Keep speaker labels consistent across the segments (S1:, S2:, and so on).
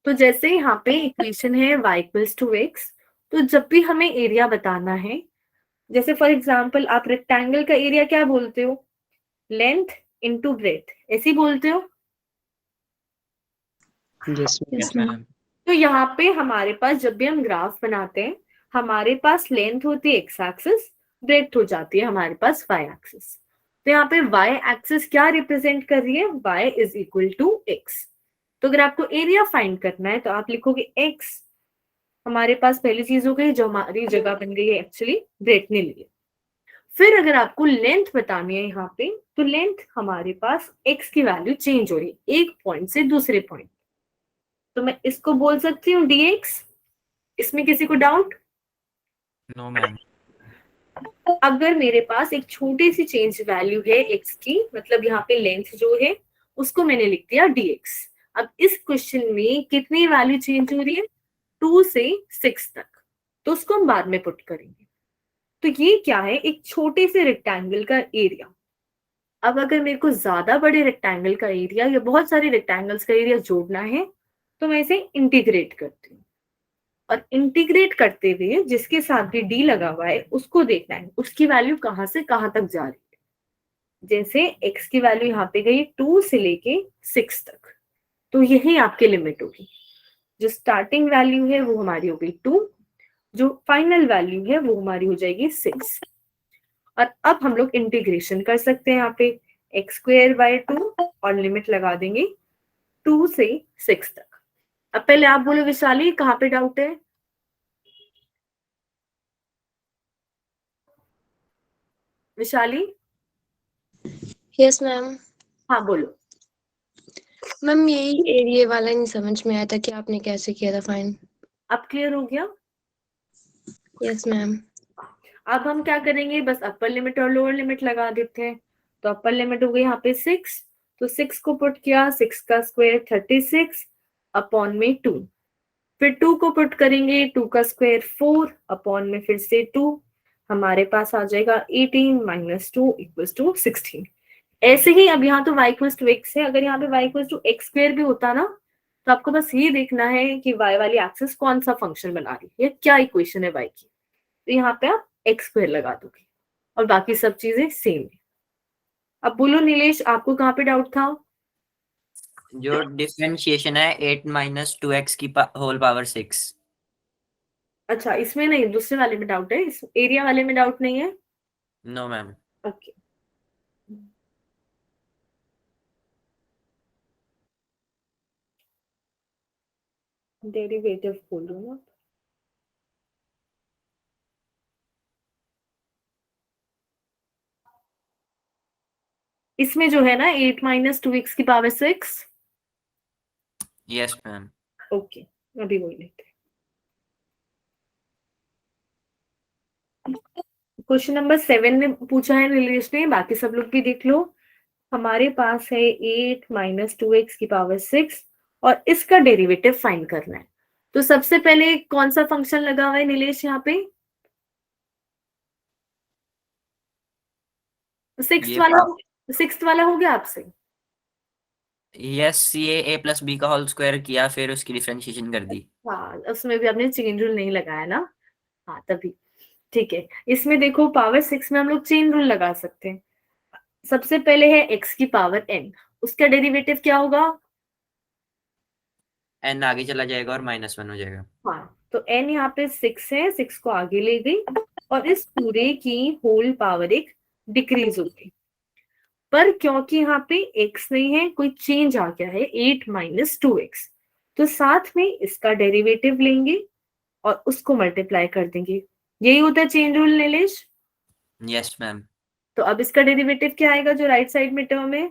S1: तो जैसे यहाँ पे इक्वेशन है y इक्वल्स टू x, तो जब भी हमें एरिया बताना है, जैसे फॉर एग्जांपल आप रेक्टेंगल का एरिया क्या बोलते हो? लेंथ इनटू ब्रेथ, ऐसे ही बोलते हो।
S2: Yes ma'am.
S1: तो यहाँ पे हमारे पास जब भी हम ग्राफ बनाते हैं, हमारे पास लेंथ होती है एक्स एक्सिस, ब्रेथ हो जाती है हमारे पास वाई एक्सिस। तो यहाँ पे वाई एक्सिस क्या रिप्रेजेंट कर रही है? y is equal to x. तो अगर आपको एरिया फाइंड करना है तो आप लिखोगे x। हमारे पास पहली चीज हो गई जो हमारी जगह बन गई है एक्चुअली ब्रेथ ने लिए। फिर अगर आपको लेंथ बतानी है यहाँ पे, तो लेंथ हमारे पास x की वैल्यू चेंज हो रही है एक पॉइंट से दूसरे पॉइंट, तो मैं इसको बोल सकती हूँ dx। इसमें किसी को डाउट?
S3: No ma'am.
S1: अगर मेरे पास एक छोटी सी चेंज वैल्यू है x की, मतलब यहाँ पे लेंथ जो है उसको मैंने लिख दिया dx। अब इस क्वेश्चन में कितनी वैल्यू चेंज हो रही है? 2 से 6 तक, तो उसको हम बाद में पुट करेंगे। तो ये क्या है? एक छोटे से रेक्टेंगल का एरिया। अब अगर मेरे को ज्यादा बड़े रेक्टेंगल का एरिया या बहुत सारे रेक्टेंगल्स का एरिया जोड़ना है, तो मैं इसे इंटीग्रेट करती हूँ। और इंटीग्रेट करते हुए जिसके साथ भी डी लगा हुआ है उसको देखना है उसकी वैल्यू कहाँ से कहाँ तक जा रही है। जैसे x की वैल्यू यहाँ पे गई 2 से लेके 6 तक, तो यही आपकी लिमिट होगी। जो स्टार्टिंग वैल्यू है वो हमारी हो गई 2, जो फाइनल वैल्यू है वो हमारी हो जाएगी 6। और अब हम लोग इंटीग्रेशन कर सकते हैं यहाँ पे एक्स स्क्वेयर बाय 2 और लिमिट लगा देंगे 2 से 6 तक। अब पहले आप बोलो विशाली, कहाँ पे डाउट है? विशाली?
S4: Yes ma'am.
S1: हाँ बोलो।
S4: मैम यही एरिया वाला नहीं समझ में आया था कि आपने कैसे किया था फाइन।
S1: अब क्लियर हो गया?
S4: Yes ma'am.
S1: अब हम क्या करेंगे, बस अपर लिमिट और लोअर लिमिट लगा देते हैं। तो अपर लिमिट हो गई यहाँ पे 6, तो 6 को पुट किया, 6 का स्क्वायर 36 अपॉन में 2। फिर 2 को पुट करेंगे, 2 का स्क्वायर 4 अपॉन में फिर से 2, हमारे पास आ जाएगा 18 माइनस 2 इक्वल्स टू 16। ऐसे ही अब यहाँ तो y इक्वल्स टू x है, अगर यहाँ पे y equals to x square भी होता ना, तो आपको बस ये देखना है कि y वाली एक्सिस कौन सा फंक्शन बना रही है, क्या इक्वेशन है y की। तो यहाँ पे आप एक्स स्क्वायर लगा दोगे और बाकी सब चीजें सेम है। अब बोलो नीलेश, आपको कहाँ पे डाउट था?
S3: जो डिफरेंशिएशन है 8 माइनस 2x की होल पावर 6।
S1: अच्छा, इसमें नहीं, दूसरे वाले में डाउट है, इस एरिया वाले में डाउट नहीं है।
S3: No ma'am.
S1: ओके। डेरिवेटिव बोलो ना। इसमें जो है ना 8 माइनस 2x की पावर 6।
S3: Yes ma'am.
S1: ओके, अभी वही लेते हैं। क्वेश्चन नंबर 7 ने पूछा है नीलेश ने, बाकी सब लोग भी देख लो। हमारे पास है 8 माइनस 2x की पावर 6 और इसका डेरिवेटिव फाइंड करना है। तो सबसे पहले कौन सा फंक्शन लगा हुआ है नीलेश यहाँ पे?
S3: ये
S1: सिक्स्थ वाला हो गया आपसे?
S3: यस, ये a प्लस बी का होल स्क्वायर किया फिर उसकी डिफरेंशिएशन कर दी।
S1: हाँ, उसमें भी आपने चेन रूल नहीं लगाया ना। हाँ तभी। ठीक है, इसमें देखो पावर 6 में हम लोग चेन रूल लगा सकते हैं। सबसे पहले है x की पावर n, उसका डेरिवेटिव क्या होगा?
S3: n आगे चला जाएगा और -1 हो जाएगा।
S1: हाँ, तो n यहाँ पे 6 है, 6 को आगे ले गई और इस पूरे की होल पावर एक डिक्रीज हो गई। पर क्योंकि यहाँ पे x नहीं है, कोई चेंज आ गया है 8 माइनस 2x, तो साथ में इसका डेरिवेटिव लेंगे और उसको मल्टीप्लाई कर देंगे। यही होता है chain rule Nilesh.
S3: Yes ma'am.
S1: तो अब इसका डेरिवेटिव क्या आएगा जो राइट साइड में टर्म है?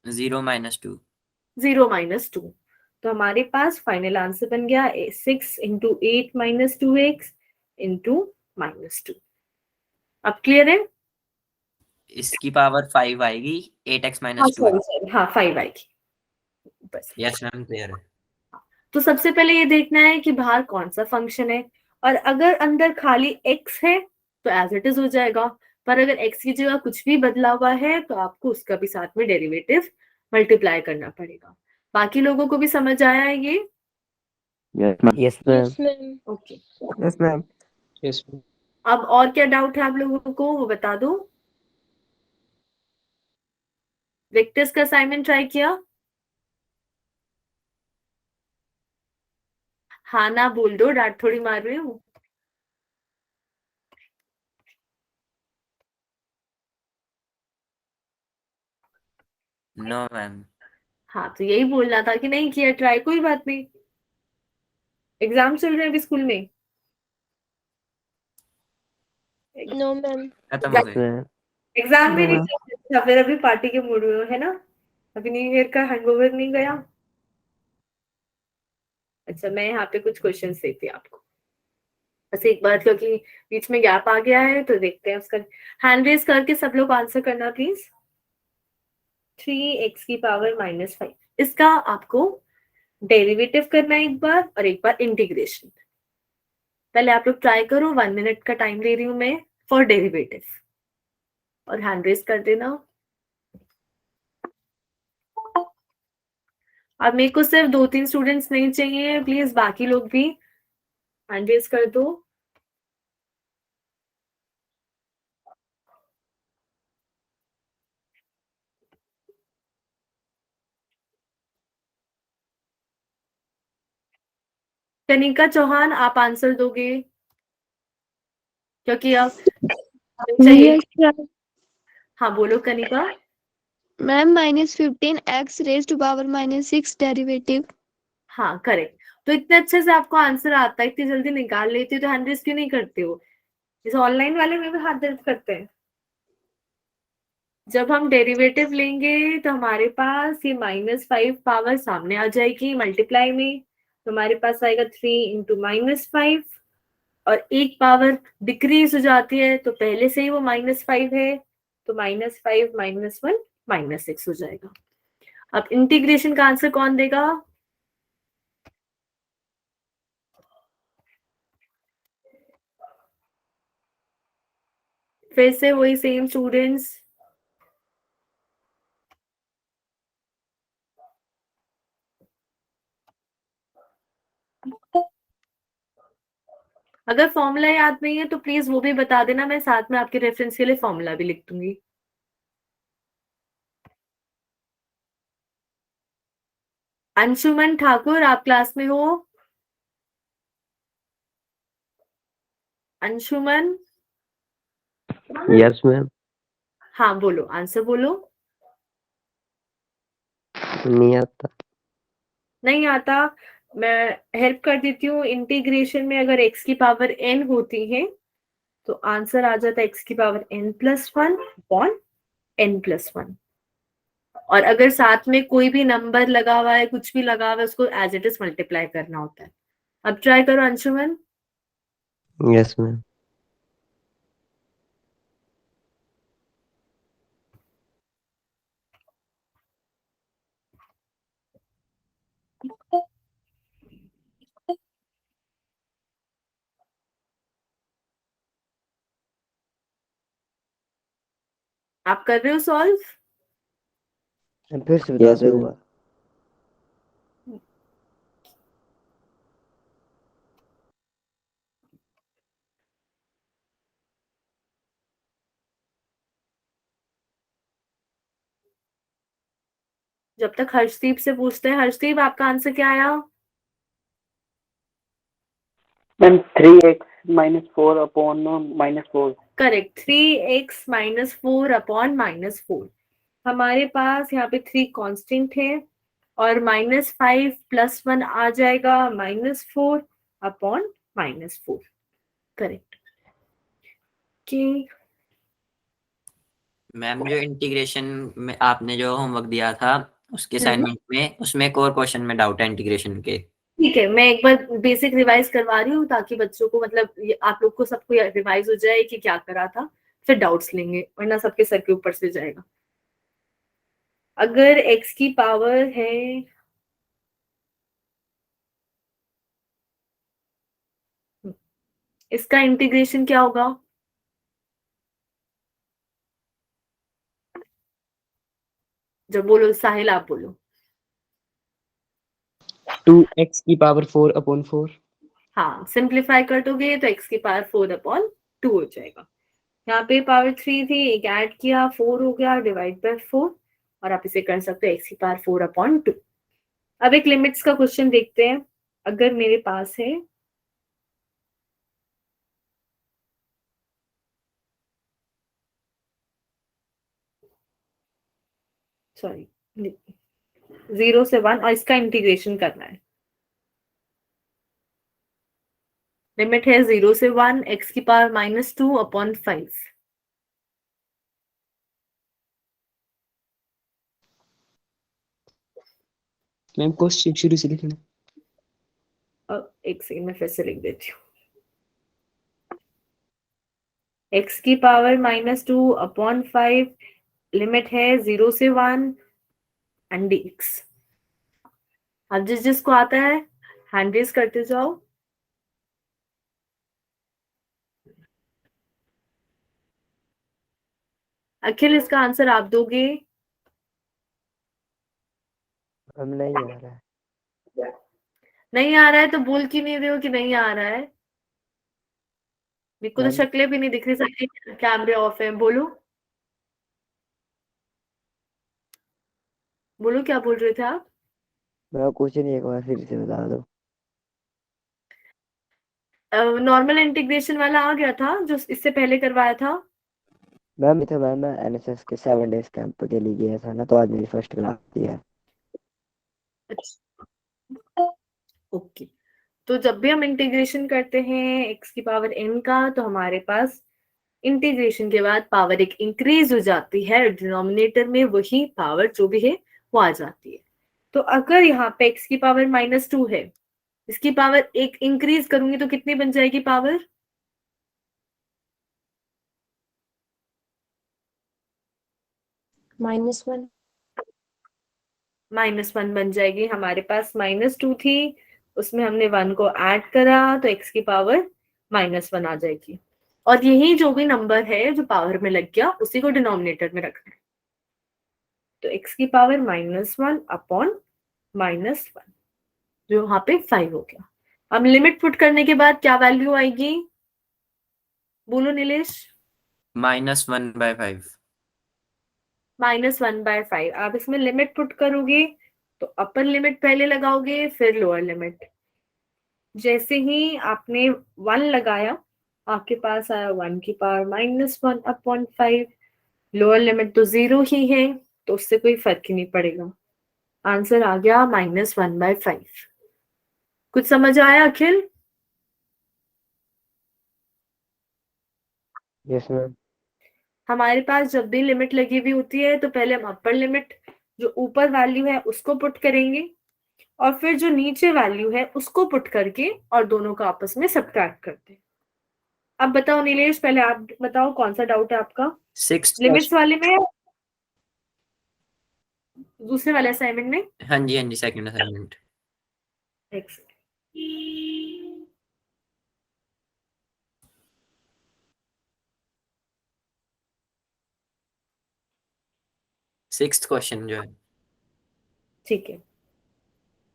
S3: 0 माइनस 2।
S1: 0 माइनस 2। तो हमारे पास फाइनल आंसर बन गया 6 इंटू 8 माइनस 2x इंटू -2। अब क्लियर है?
S3: इसकी पावर 5 आएगी, 8x
S1: हाँ
S3: माइनस 2 है।
S1: सॉरी सॉरी, हाँ 5 आएगी बस।
S3: यस मैम, क्लियर है।
S1: तो सबसे पहले ये देखना है कि बाहर कौन सा फंक्शन है, और अगर अंदर खाली x है तो एज इट इज हो जाएगा। पर अगर x की जगह कुछ भी बदला हुआ है तो आपको उसका भी साथ में डेरिवेटिव मल्टीप्लाई करना पड़ेगा। बाकी लोगों को भी समझ आया है ये?
S2: Yes, ma'am.
S5: Yes, ma'am.
S4: Yes, ma'am.
S1: Okay,
S2: Yes, ma'am.
S5: Yes, ma'am.
S1: अब और क्या डाउट है आप लोगों को वो बता दो। वेक्टर्स का असाइनमेंट ट्राई किया? हाँ ना बोल दो, डांट थोड़ी मार रही हूँ।
S3: No ma'am.
S1: हाँ तो यही बोलना था कि नहीं किया ट्राई, कोई बात नहीं। एग्जाम चल रहे हैं अभी स्कूल में?
S4: No, ma'am.
S3: खत्म हो
S5: Yes,
S3: गए।
S5: ma'am.
S1: एग्जाम भी
S2: No,
S1: नहीं
S2: ma'am.
S1: चल रहे, अच्छा, फिर अभी पार्टी के मूड में हो, है ना? अभी न्यू ईयर का हैंगओवर नहीं गया? अच्छा, मैं यहाँ पे कुछ क्वेश्चन देती हूँ आपको, बस एक बार, क्योंकि बीच में गैप आ गया है तो देखते हैं उसका। हैंड रेज करके सब लोग आंसर करना प्लीज। 3x⁻⁻5, इसका आपको डेरिवेटिव करना है एक बार, और एक बार इंटीग्रेशन। पहले आप लोग ट्राई करो, 1 मिनट का टाइम ले रही हूँ मैं फॉर डेरिवेटिव, और हैंड रेज कर देना। अब मेरे को सिर्फ 2-3 स्टूडेंट्स नहीं चाहिए, प्लीज बाकी लोग भी हैंड रेज कर दो। कनिका चौहान, आप आंसर दोगे क्योंकि अब चाहिए।
S4: Yes, ma'am.
S1: हाँ बोलो Kanika.
S4: Ma'am, -15x raised to power -6 derivative.
S1: हाँ करेक्ट। तो इतने अच्छे से आपको आंसर आता है, इतनी जल्दी निकाल लेती हो, तो हैंड रेज क्यों नहीं करते हो? इस ऑनलाइन वाले में भी हाथ दर्द करते हैं। जब हम डेरिवेटिव लेंगे तो हमारे पास ये -5 पावर सामने आ जाएगी मल्टीप्लाई में, तो हमारे पास आएगा 3 × -5, और एक पावर डिक्रीज हो जाती है, तो पहले से ही वो -5 है, तो -5 -1 -6 हो जाएगा। अब इंटीग्रेशन का आंसर कौन देगा? फिर से वही सेम स्टूडेंट्स। अगर फॉर्मूला याद नहीं है तो प्लीज वो भी बता देना, मैं साथ में आपके रेफरेंस के लिए फॉर्मूला भी लिख दूंगी। अंशुमन ठाकुर, आप क्लास में हो? Anshuman,
S5: Yes, ma'am.
S1: हाँ बोलो, आंसर बोलो।
S5: नहीं आता।
S1: नहीं आता? मैं हेल्प कर देती हूँ। इंटीग्रेशन में अगर x की पावर n होती है तो आंसर आ जाता है x⁻n+1 अपॉन n+1, और अगर साथ में कोई भी नंबर लगा हुआ है, कुछ भी लगा हुआ है, उसको एज इट इज मल्टीप्लाई करना होता है। अब ट्राई करो अंशुमन।
S5: Yes, ma'am.
S1: आप कर रहे हो सॉल्व?
S5: फिर से बता
S2: Yes,
S5: दो एक
S2: ma'am.
S5: बार।
S1: जब तक हर्षदीप से पूछते हैं, हर्षदीप आपका आंसर क्या आया?
S6: Ma'am 3x-4 upon -4।
S1: Correct, 3x-4 upon -4। हमारे पास यहाँ पे 3 कांस्टेंट है, और -5 +1 आ जाएगा -4 अपॉन -4। करेक्ट।
S3: मैम जो इंटीग्रेशन में आपने जो होमवर्क दिया था उसके असाइनमेंट में, उसमें एक और क्वेश्चन में डाउट है इंटीग्रेशन के।
S1: ठीक है, मैं एक बार बेसिक रिवाइज करवा रही हूँ ताकि बच्चों को, मतलब आप लोग को सबको रिवाइज हो जाए कि क्या करा था, फिर डाउट्स लेंगे, वरना सबके सर के ऊपर से जाएगा। अगर x की पावर है, इसका इंटीग्रेशन क्या होगा? जब बोलो साहिल, आप बोलो।
S5: 2x की पावर 4 अपॉन 4।
S1: हाँ, सिंप्लीफाई कर दोगे तो x की पावर 4/2 हो जाएगा। यहाँ पे पावर 3 थी, एक ऐड किया 4 हो गया, डिवाइड बाय 4, और आप इसे कर सकते हो x की पावर 4/2। अब एक लिमिट्स का क्वेश्चन देखते हैं। अगर मेरे पास है सॉरी 0 से 1 और इसका इंटीग्रेशन करना है। लिमिट है 0 से 1 x की पावर -2/5।
S5: मैम क्वेश्चन शुरू से लिखना।
S1: अब एक सेकंड में फिर से लिख देती हूँ। x की पावर -2/5, लिमिट है 0 से 1 एंड dx। अब जिसको आता है हैंड रेज करते जाओ। अखिल, इसका आंसर आप दोगे?
S5: हम नहीं आ रहा है।
S1: नहीं आ रहा है तो बोल क्यों नहीं रहे हो कि नहीं आ रहा है? मेरे को तो
S5: मैम
S1: शक्लें भी नहीं दिख रही, सबके कैमरे ऑफ है। बोलो बोलो, क्या बोल रहे थे आप?
S5: मैं कुछ नहीं, एक बार फिर से बता दो।
S1: नॉर्मल इंटीग्रेशन वाला आ गया था जो इससे पहले करवाया था।
S5: मैम तो मैम मैं एनएसएस के 7 डेज कैंप के लिए गया था ना, तो आज मेरी फर्स्ट क्लास थी है।
S1: ओके, तो जब भी हम इंटीग्रेशन करते हैं x की पावर n का, तो हमारे पास इंटीग्रेशन के बाद पावर एक इंक्रीज हो जाती है, डिनोमिनेटर में वही पावर जो भी है वो आ जाती है। तो अगर यहाँ पे x की पावर -2 है, इसकी पावर एक इंक्रीज करूंगी तो कितनी बन जाएगी पावर?
S4: -1।
S1: -1 बन जाएगी। हमारे पास -2 थी, उसमें हमने 1 को ऐड करा तो x की पावर -1 आ जाएगी। और यही जो भी नंबर है जो पावर में लग गया उसी को डिनोमिनेटर में रखना है। तो x की पावर -1/-1 जो यहाँ पे 5 हो गया। अब लिमिट पुट करने के बाद क्या वैल्यू आएगी? बोलो नीलेश।
S3: -1/5।
S1: -1/5। आप इसमें लिमिट पुट करोगे तो अपर लिमिट पहले लगाओगे फिर लोअर लिमिट। जैसे ही आपने 1 लगाया, आपके पास आया 1 की पावर -1/5। लोअर लिमिट तो 0 ही है, तो उससे कोई फर्क ही नहीं पड़ेगा। आंसर आ गया -1/5। कुछ समझ आया अखिल?
S5: Yes ma'am.
S1: हमारे पास जब भी लिमिट लगी हुई होती है तो पहले हम अपर लिमिट जो ऊपर वैल्यू है उसको पुट करेंगे, और फिर जो नीचे वैल्यू है उसको पुट करके और दोनों का आपस में सब्ट्रैक्ट करते हैं। अब बताओ नीलेश, पहले आप बताओ कौन सा डाउट है आपका?
S3: सिक्स्थ
S1: लिमिट्स वाले में, दूसरे वाले असाइनमेंट में?
S3: हाँ जी सेकंड असाइनमेंट। सिक्स्थ क्वेश्चन जो है।
S1: ठीक है,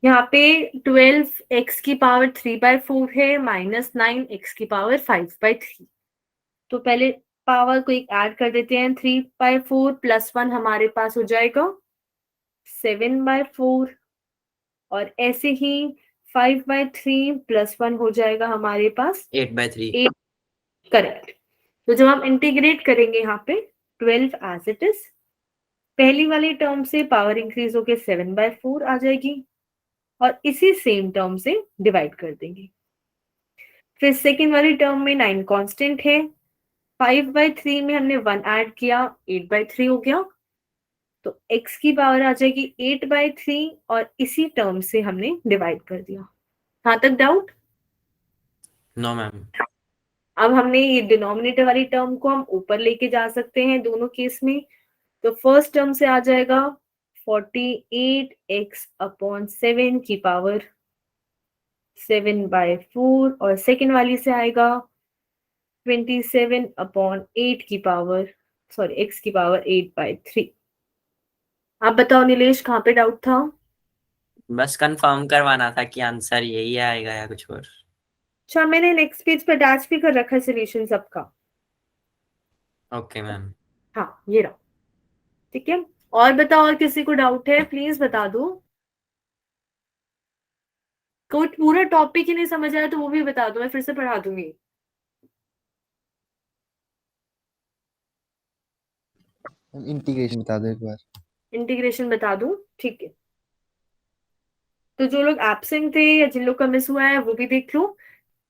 S1: यहाँ पे 12x की पावर 3/4 है -9x की पावर 5/3। तो पहले पावर को एक ऐड कर देते हैं, 3/4 + 1 हमारे पास हो जाएगा 7/4, और ऐसे ही 5/3 + 1 हो जाएगा हमारे पास
S3: 8/3।
S1: 8। करेक्ट। तो जब हम इंटीग्रेट करेंगे यहाँ पे 12 एज इट इज, पहली वाली टर्म से पावर इंक्रीज होके 7/4 आ जाएगी, और इसी सेम टर्म से डिवाइड कर देंगे। फिर सेकेंड वाली टर्म में 9 कांस्टेंट है, 5/3 में हमने 1 ऐड किया, 8/3 हो गया, तो x की पावर आ जाएगी 8/3, और इसी टर्म से हमने डिवाइड कर दिया। यहाँ तक डाउट?
S3: No ma'am.
S1: अब हमने ये डिनोमिनेटर वाली टर्म को हम ऊपर लेके जा सकते हैं दोनों केस में। तो फर्स्ट टर्म से आ जाएगा 48x/7 की पावर 7/4, और सेकेंड वाली से आएगा 27/8 की पावर x की पावर 8/3। आप बताओ नीलेश, कहाँ पे डाउट था?
S3: बस कंफर्म करवाना था कि आंसर यही आएगा या कुछ और।
S1: अच्छा, मैंने नेक्स्ट पेज पर अटैच भी कर रखा है सोल्यूशन सबका।
S3: Okay ma'am.
S1: हाँ, ये रहा। ठीक है, और बताओ, और किसी को डाउट है प्लीज बता दो। कोई पूरा टॉपिक ही नहीं समझ आया तो वो भी बता दो, मैं फिर से पढ़ा दूंगी।
S2: इंटीग्रेशन बता दो एक बार।
S1: इंटीग्रेशन बता दूं, ठीक है। तो जो लोग एब्सेंट थे या जिन लोग का मिस हुआ है वो भी देख लो।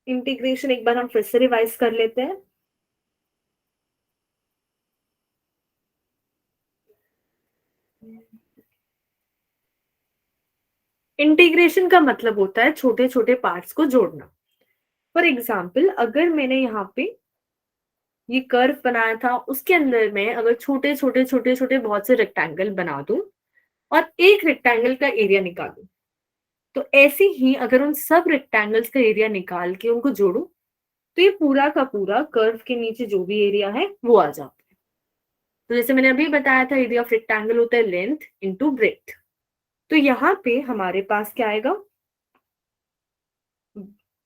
S1: इंटीग्रेशन एक बार हम फिर से रिवाइज कर लेते हैं। इंटीग्रेशन का मतलब होता है छोटे छोटे पार्ट्स को जोड़ना। फॉर एग्जाम्पल, अगर मैंने यहाँ पे ये कर्व बनाया था, उसके अंदर मैं अगर छोटे छोटे छोटे छोटे बहुत से रेक्टेंगल बना दूं और एक रेक्टेंगल का एरिया निकालूं, तो ऐसे ही अगर उन सब रेक्टेंगल्स का एरिया निकाल के उनको जोड़ूं तो ये पूरा का पूरा कर्व के नीचे जो भी एरिया है वो आ जाता है। तो जैसे मैंने अभी बताया था, एरिया ऑफ रेक्टेंगल होता है लेंथ इंटू ब्रेथ। तो यहाँ पे हमारे पास क्या आएगा,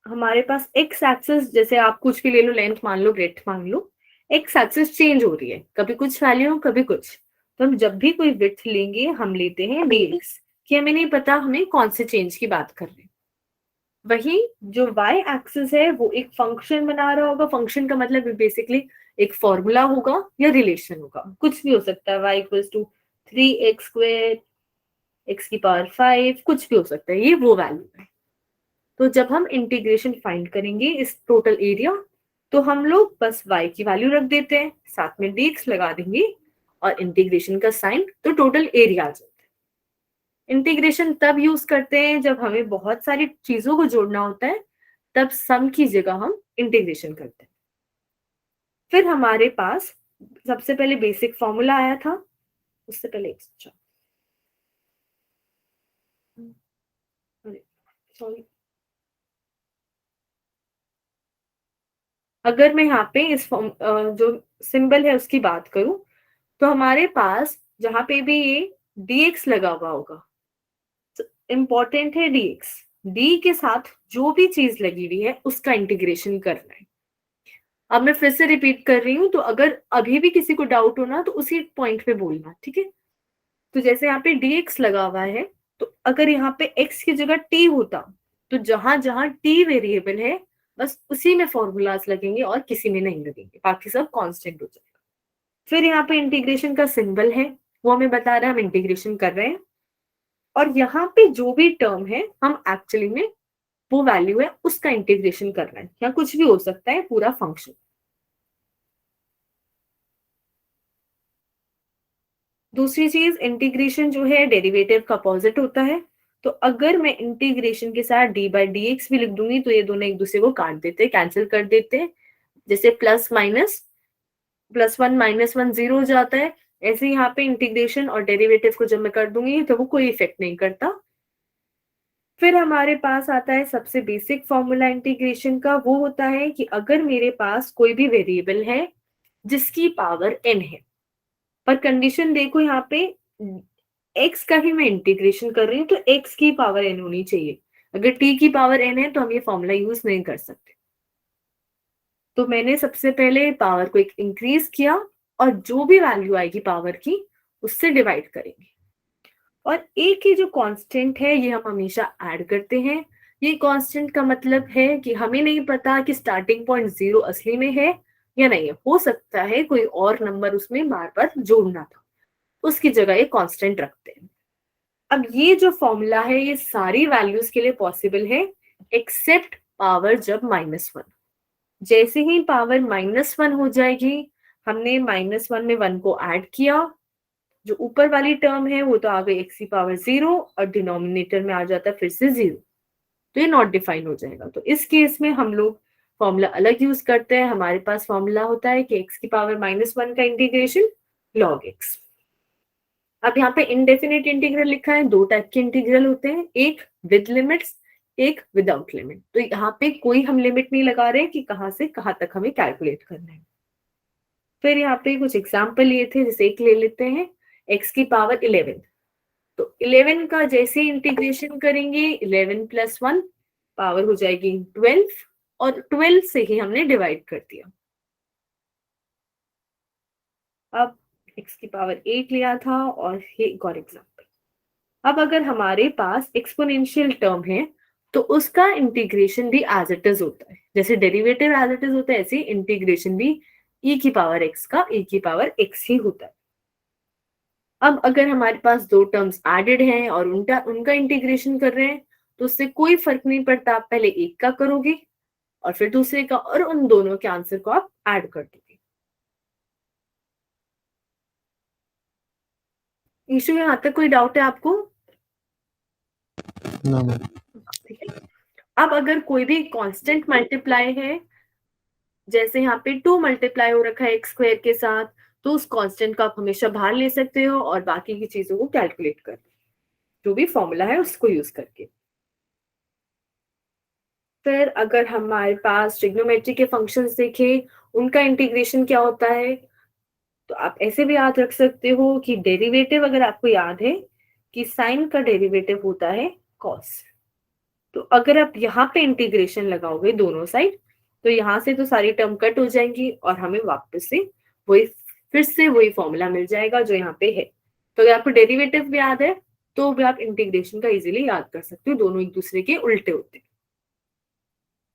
S1: हमारे पास एक्स एक्सिस, जैसे आप कुछ भी ले लो, लेंथ मान लो, ब्रेथ मान लो, एक्स एक्सिस चेंज हो रही है, कभी कुछ वैल्यू कभी कुछ। तो हम जब भी कोई विड्थ लेंगे हम लेते हैं dx, कि हमें नहीं पता हमें कौन से चेंज की बात कर रहे हैं। वही जो y एक्सिस है वो एक फंक्शन बना रहा होगा। फंक्शन का मतलब बेसिकली एक फॉर्मूला होगा या रिलेशन होगा, कुछ भी हो सकता है, y equals to 3x square, x की पावर 5, कुछ भी हो सकता है, ये वो वैल्यू है। तो जब हम इंटीग्रेशन फाइंड करेंगे इस टोटल एरिया, तो हम लोग बस y की वैल्यू रख देते हैं, साथ में dx लगा देंगे और इंटीग्रेशन का साइन, तो टोटल एरिया आ जाता है। इंटीग्रेशन तब यूज करते हैं जब हमें बहुत सारी चीजों को जोड़ना होता है, तब सम की जगह हम इंटीग्रेशन करते हैं। फिर हमारे पास सबसे पहले बेसिक फॉर्मूला आया था, उससे पहले सॉरी, अगर मैं यहाँ पे इस जो सिंबल है उसकी बात करूं, तो हमारे पास जहां पे भी ये dx लगा हुआ होगा, इंपॉर्टेंट है dx, d के साथ जो भी चीज लगी हुई है उसका इंटीग्रेशन करना है। अब मैं फिर से रिपीट कर रही हूँ, तो अगर अभी भी किसी को डाउट हो ना तो उसी पॉइंट पे बोलना, ठीक है। तो जैसे यहाँ पे dx लगा हुआ है, तो अगर यहाँ पे x की जगह t होता, तो जहां जहां t वेरिएबल है बस उसी में फॉर्मूलाज लगेंगे और किसी में नहीं लगेंगे, बाकी सब कांस्टेंट हो जाएगा। फिर यहाँ पे इंटीग्रेशन का सिंबल है, वो हमें बता रहा है हम इंटीग्रेशन कर रहे हैं, और यहाँ पे जो भी टर्म है हम एक्चुअली में वो वैल्यू है उसका इंटीग्रेशन कर रहे हैं, या कुछ भी हो सकता है, पूरा फंक्शन। दूसरी चीज, इंटीग्रेशन जो है डेरिवेटिव का अपोजिट होता है। तो अगर मैं इंटीग्रेशन के साथ डी बाई डी एक्स भी लिख दूंगी तो ये दोनों एक दूसरे को काट देते हैं, कैंसिल कर देते हैं। जैसे plus minus, plus one minus one zero हो जाता है, ऐसे यहाँ पे इंटीग्रेशन और डेरिवेटिव को जब मैं कर दूंगी तो वो कोई इफेक्ट नहीं करता। फिर हमारे पास आता है सबसे बेसिक फॉर्मूला इंटीग्रेशन का, वो होता है कि अगर मेरे पास कोई भी वेरिएबल है जिसकी पावर n है, पर कंडीशन देखो यहाँ पे x का ही मैं इंटीग्रेशन कर रही हूँ तो x की पावर n होनी चाहिए। अगर t की पावर n है तो हम ये फॉर्मूला यूज नहीं कर सकते। तो मैंने सबसे पहले पावर को एक इंक्रीज किया और जो भी वैल्यू आएगी पावर की उससे डिवाइड करेंगे, और एक ही जो कांस्टेंट है ये हम हमेशा ऐड करते हैं। ये कांस्टेंट का मतलब है कि हमें नहीं पता कि स्टार्टिंग पॉइंट 0 असली में है या नहीं है, हो सकता है कोई और नंबर उसमें बार बार जोड़ना था, उसकी जगह ये कांस्टेंट रखते हैं। अब ये जो फॉर्मूला है ये सारी वैल्यूज के लिए पॉसिबल है एक्सेप्ट पावर जब -1। जैसे ही पावर -1 हो जाएगी, हमने -1 में 1 को ऐड किया, जो ऊपर वाली टर्म है वो तो आ गई x की पावर 0 और डिनोमिनेटर में आ जाता है फिर से 0, तो ये नॉट डिफाइन हो जाएगा। तो इस केस में हम लोग फॉर्मूला अलग यूज करते हैं। हमारे पास फॉर्मूला होता है कि x की पावर -1 का इंटीग्रेशन log x। अब यहाँ पे इनडेफिनिट इंटीग्रल लिखा है, दो टाइप के इंटीग्रल होते हैं, एक विद लिमिट्स, एक विदाउट लिमिट। तो यहाँ पे कोई हम लिमिट नहीं लगा रहे कि कहाँ से कहाँ तक हमें कैलकुलेट करना है। फिर यहाँ पे कुछ एग्जाम्पल लिए थे, जैसे एक ले लेते हैं x की पावर 11। तो 11 का जैसे इंटीग्रेशन करेंगे 11 प्लस 1 पावर हो जाएगी 12 और 12 से ही हमने डिवाइड कर दिया। अब x की पावर 8 लिया था और ये एक और एग्जांपल। अब अगर हमारे पास एक्सपोनेंशियल टर्म है तो उसका इंटीग्रेशन भी एज इट इज होता है, जैसे डेरिवेटिव एज इट इज होता है ऐसे इंटीग्रेशन भी e की पावर x का e की पावर x ही होता है। अब अगर हमारे पास दो टर्म्स एडेड हैं और उनका इंटीग्रेशन कर रहे हैं तो उससे कोई फर्क नहीं पड़ता, आप पहले एक का करोगे और फिर दूसरे का और उन दोनों के आंसर को आप ऐड कर दोगे। इशू यहाँ तक कोई डाउट है आपको?
S2: No ma'am.
S1: ठीक है। अब अगर कोई भी कांस्टेंट मल्टीप्लाई है, जैसे यहाँ पे 2 मल्टीप्लाई हो रखा है एक्स स्क्वायर के साथ, तो उस कांस्टेंट को आप हमेशा बाहर ले सकते हो और बाकी की चीजों को कैलकुलेट कर जो भी फॉर्मूला है उसको यूज करके। फिर अगर हमारे पास ट्रिग्नोमेट्री के फंक्शंस देखें, उनका इंटीग्रेशन क्या होता है, तो आप ऐसे भी याद रख सकते हो कि डेरिवेटिव, अगर आपको याद है कि साइन का डेरिवेटिव होता है कॉस, तो अगर आप यहाँ पे इंटीग्रेशन लगाओगे दोनों साइड तो यहाँ से तो सारी टर्म कट हो जाएंगी और हमें वापस से फिर से वही फॉर्मूला मिल जाएगा जो यहाँ पे है। तो अगर आपको डेरिवेटिव भी याद है तो भी आप इंटीग्रेशन का इजीली याद कर सकते हो, दोनों एक दूसरे के उल्टे होते हैं।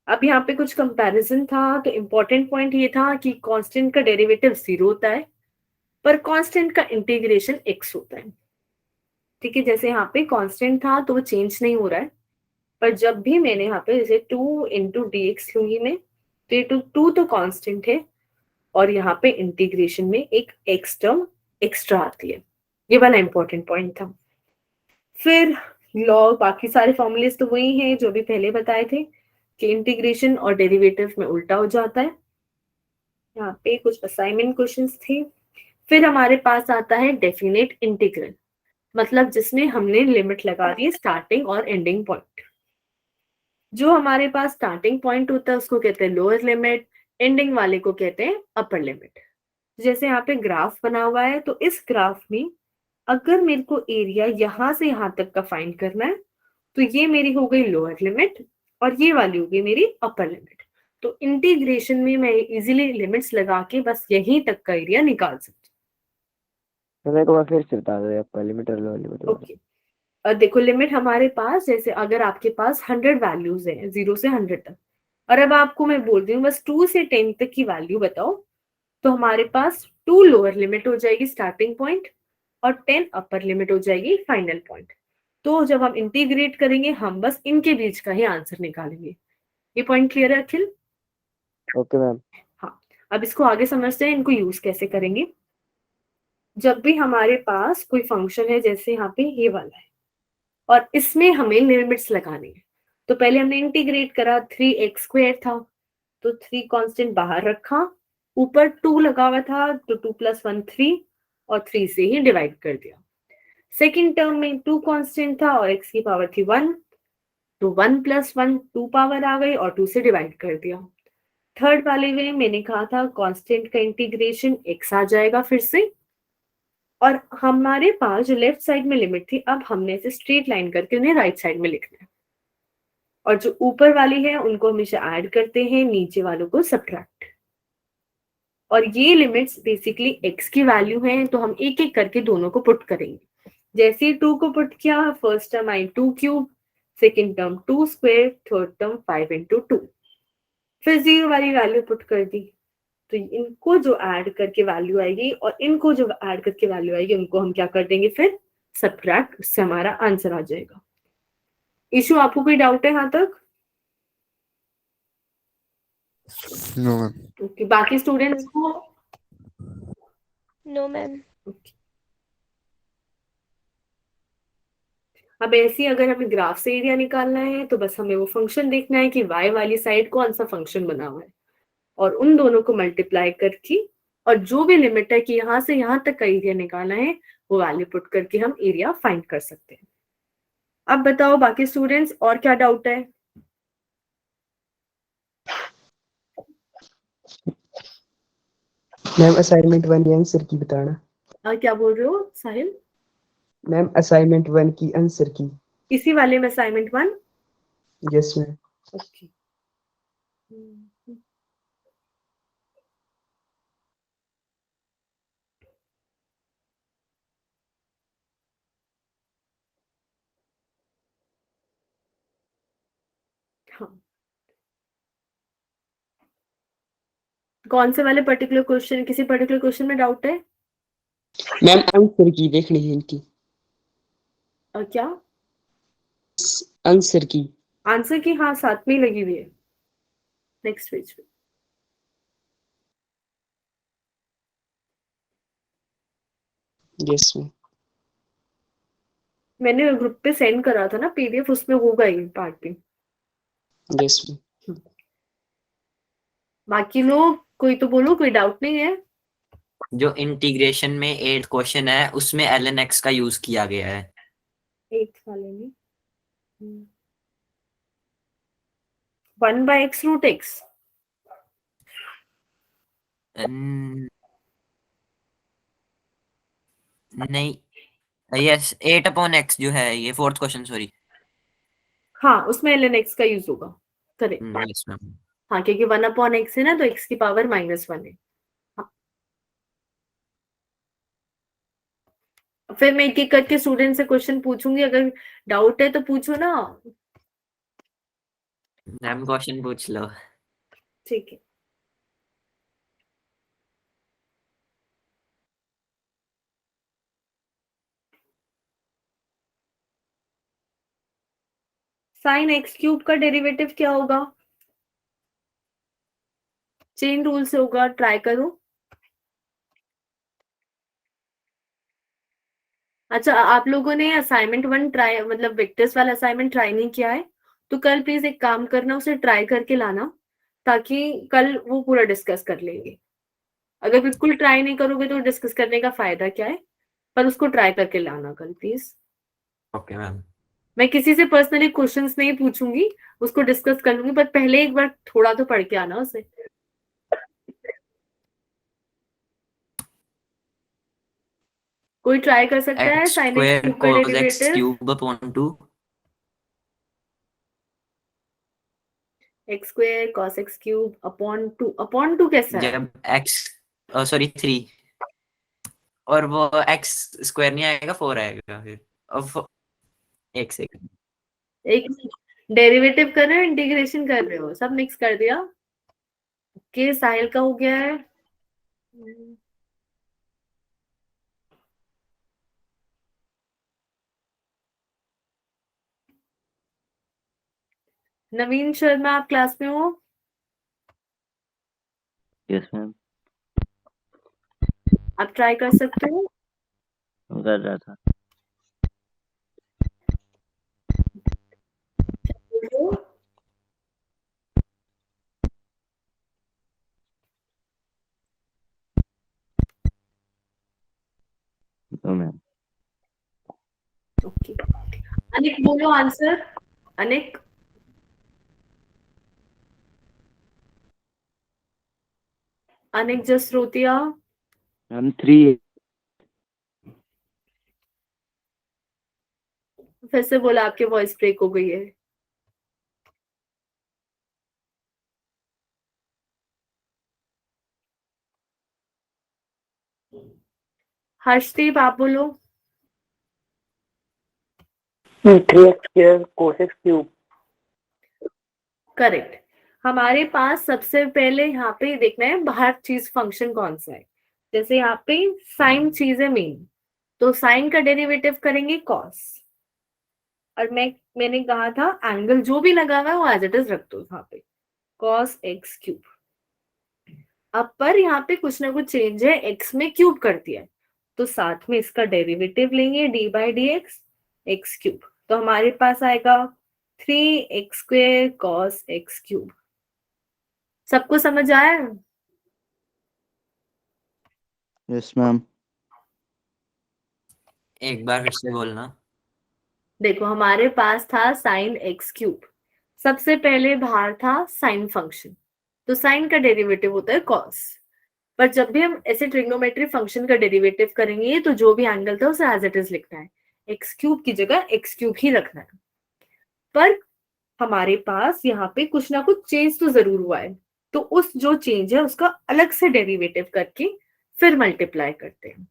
S1: अब यहाँ पे कुछ कंपैरिजन था, तो इंपॉर्टेंट पॉइंट ये था कि कांस्टेंट का डेरिवेटिव 0 होता है पर कांस्टेंट का इंटीग्रेशन x होता है। ठीक है, जैसे यहाँ पे कांस्टेंट था तो वो चेंज नहीं हो रहा है, पर जब भी मैंने यहाँ पे जैसे 2 इंटू dx लूंगी मैं, तो ये 2 तो कांस्टेंट है और यहाँ पे इंटीग्रेशन में एक x टर्म एक्स्ट्रा आती है। ये वाला इंपॉर्टेंट पॉइंट था। फिर लॉग, बाकी सारे फॉर्मूलेस तो वही हैं जो भी पहले बताए थे कि इंटीग्रेशन और डेरिवेटिव में उल्टा हो जाता है। यहाँ पे कुछ असाइनमेंट क्वेश्चंस थे। फिर हमारे पास आता है डेफिनेट इंटीग्रल, मतलब जिसमें हमने लिमिट लगा दी स्टार्टिंग और एंडिंग पॉइंट। जो हमारे पास स्टार्टिंग पॉइंट होता है उसको कहते हैं लोअर लिमिट, एंडिंग वाले को कहते हैं अपर लिमिट। जैसे यहाँ पे ग्राफ बना हुआ है, तो इस ग्राफ में अगर मेरे को एरिया यहाँ से यहाँ तक का फाइंड करना है तो ये मेरी हो गई लोअर लिमिट और ये वाली हो गई मेरी अपर लिमिट। तो इंटीग्रेशन में मैं इजीली लिमिट्स लगा के बस यहीं तक का एरिया निकाल सकती
S5: तो मेरे को फिर से बता दो आपका लिमिट और लोअर लिमिट।
S1: हूँ। ओके, और देखो लिमिट हमारे पास, जैसे अगर आपके पास 100 वैल्यूज है 0 से 100 तक, और अब आपको मैं बोल रही हूँ बस 2 से 10 तक की वैल्यू बताओ, तो हमारे पास 2 लोअर लिमिट हो जाएगी स्टार्टिंग पॉइंट और 10 अपर लिमिट हो जाएगी फाइनल पॉइंट। तो जब हम इंटीग्रेट करेंगे हम बस इनके बीच का ही आंसर निकालेंगे। ये पॉइंट क्लियर है अखिल?
S5: Okay ma'am.
S1: हाँ, अब इसको आगे समझते हैं इनको यूज कैसे करेंगे। जब भी हमारे पास कोई फंक्शन है, जैसे यहाँ पे ये वाला है और इसमें हमें लिमिट्स लगानी है, तो पहले हमने इंटीग्रेट करा, 3x² था तो 3 कांस्टेंट बाहर रखा, ऊपर 2 लगा हुआ था तो 2 + 1 3 और 3 से ही डिवाइड कर दिया। सेकेंड टर्म में 2 कांस्टेंट था और x की पावर थी 1, तो 1 + 1 2 पावर आ गई और 2 से डिवाइड कर दिया। थर्ड वाले में मैंने कहा था कांस्टेंट का इंटीग्रेशन x आ जाएगा फिर से, और हमारे पास जो लेफ्ट साइड में लिमिट थी अब हमने इसे स्ट्रेट लाइन करके उन्हें राइट साइड में लिखना है, और जो ऊपर वाली है उनको हमेशा ऐड करते हैं, नीचे वालों को सब्ट्रैक्ट। और ये लिमिट्स बेसिकली x की वैल्यू है, तो हम एक एक करके दोनों को पुट करेंगे। जैसे 2 को पुट किया, फर्स्ट टर्म आई 2³, सेकेंड टर्म 2², थर्ड टर्म 5 × 2, फिर 0 वाली वैल्यू पुट कर दी, तो इनको जो ऐड करके वैल्यू आएगी और इनको जो ऐड करके वैल्यू आएगी उनको हम क्या कर देंगे फिर सब्ट्रैक्ट, उससे हमारा आंसर आ जाएगा। इशू, आपको कोई डाउट है यहाँ तक?
S2: No ma'am.
S1: ओके, बाकी स्टूडेंट्स को?
S4: No ma'am.
S1: अब ऐसे अगर हमें ग्राफ से एरिया निकालना है तो बस हमें वो फंक्शन देखना है कि y वाली साइड कौन सा फंक्शन बना हुआ है और उन दोनों को मल्टीप्लाई करके, और जो भी लिमिट है कि यहाँ से यहाँ तक का एरिया निकालना है वो वैल्यू पुट करके हम एरिया फाइंड कर सकते हैं। अब बताओ बाकी स्टूडेंट्स और क्या डाउट है?
S7: मैम असाइनमेंट 1 आंसर की बताना।
S1: क्या बोल रहे हो साहिल?
S7: मैम असाइनमेंट 1 की आंसर की।
S1: इसी वाले में असाइनमेंट 1।
S7: Yes ma'am.
S1: ओके, हाँ, कौन से वाले पर्टिकुलर क्वेश्चन, किसी पर्टिकुलर क्वेश्चन में डाउट है?
S7: मैम आंसर की देखनी है इनकी।
S1: और क्या
S7: आंसर की।
S1: आंसर की? हाँ, साथ में ही लगी हुई है, नेक्स्ट पेज पे।
S7: Yes ma'am.
S1: मैंने ग्रुप पे सेंड करा था ना पीडीएफ, उसमें होगा ये पार्ट भी।
S7: Yes ma'am.
S1: बाकी लोग कोई तो बोलो, कोई डाउट नहीं है?
S3: जो इंटीग्रेशन में 8 क्वेश्चन है उसमें ln(x) का यूज किया गया है।
S1: 8th वाले में 1/x√x।
S3: नहीं, यस 8/x जो है ये 4th क्वेश्चन, सॉरी।
S1: हाँ, उसमें ln(x) का यूज होगा, करेक्ट।
S3: Yes ma'am.
S1: हाँ, क्योंकि 1/x है ना, तो x की पावर -1 है। हाँ। फिर मैं एक एक करके स्टूडेंट से क्वेश्चन पूछूंगी, अगर डाउट है तो पूछो ना।
S3: मैम क्वेश्चन पूछ लो।
S1: ठीक है। sin x³ का डेरिवेटिव क्या होगा? चेन रूल से होगा, ट्राई करो। अच्छा, आप लोगों ने असाइनमेंट 1 ट्राई, मतलब वेक्टर्स वाला असाइनमेंट ट्राई नहीं किया है, तो कल प्लीज एक काम करना, उसे ट्राई करके लाना, ताकि कल वो पूरा डिस्कस कर लेंगे। अगर बिल्कुल ट्राई नहीं करोगे तो डिस्कस करने का फायदा क्या है? पर उसको ट्राई करके लाना कल प्लीज।
S3: Okay ma'am.
S1: मैं किसी से पर्सनली क्वेश्चंस नहीं पूछूंगी, उसको डिस्कस कर लूंगी, पर पहले एक बार थोड़ा तो पढ़ के आना उसे। कोई ट्राई कर सकता है
S3: x
S1: sin
S3: स्क्वायर
S1: x³ का
S3: cos x
S1: derivative?
S3: Cube upon 2।
S1: x² cos x³ upon 2 कैसा है?
S3: जब x, सॉरी 3, और वो x स्क्वायर नहीं आएगा, 4 आएगा फिर। अब एक सेकंड,
S1: एक डेरिवेटिव कर रहे हो, इंटीग्रेशन कर रहे हो, सब मिक्स कर दिया। ओके, साहिल का हो गया है। नवीन शर्मा, आप क्लास में हो?
S8: यस मैम,
S1: आप ट्राई कर सकते हो।
S8: कर रहा था। No ma'am.
S1: ओके, अनिक बोलो आंसर। अनिक, अनिक जसरोतिया।
S8: मैम 3
S1: फिर से बोला, आपकी वॉइस ब्रेक हो गई है। हर्षदीप, आप बोलो।
S6: 3x² cos x³
S1: correct. हमारे पास सबसे पहले यहाँ पे देखना है बाहर चीज फंक्शन कौन सा है। जैसे यहाँ पे साइन चीज है मेन, तो साइन का डेरिवेटिव करेंगे कॉस। और मैंने कहा था एंगल जो भी लगा हुआ है वो एज इट इज रख दो यहाँ पे, cos x³। अब पर यहाँ पे कुछ ना कुछ चेंज है, x में क्यूब कर दिया है, तो साथ में इसका डेरिवेटिव लेंगे d/dx x³। तो हमारे पास आएगा 3x² cos x³। सबको समझ आया?
S8: Yes ma'am.
S3: एक बार फिर से बोलना।
S1: देखो, हमारे पास था साइन x³, सबसे पहले बाहर था साइन फंक्शन, तो साइन का डेरिवेटिव होता है कॉस। पर जब भी हम ऐसे ट्रिग्नोमेट्री फंक्शन का डेरिवेटिव करेंगे तो जो भी एंगल था उसे एज इट इज लिखना है। एक्स क्यूब की जगह एक्स क्यूब ही रखना है। पर हमारे पास यहाँ पे कुछ ना कुछ चेंज तो जरूर हुआ है, तो उस जो चेंज है उसका अलग से डेरिवेटिव करके फिर मल्टीप्लाई करते हैं।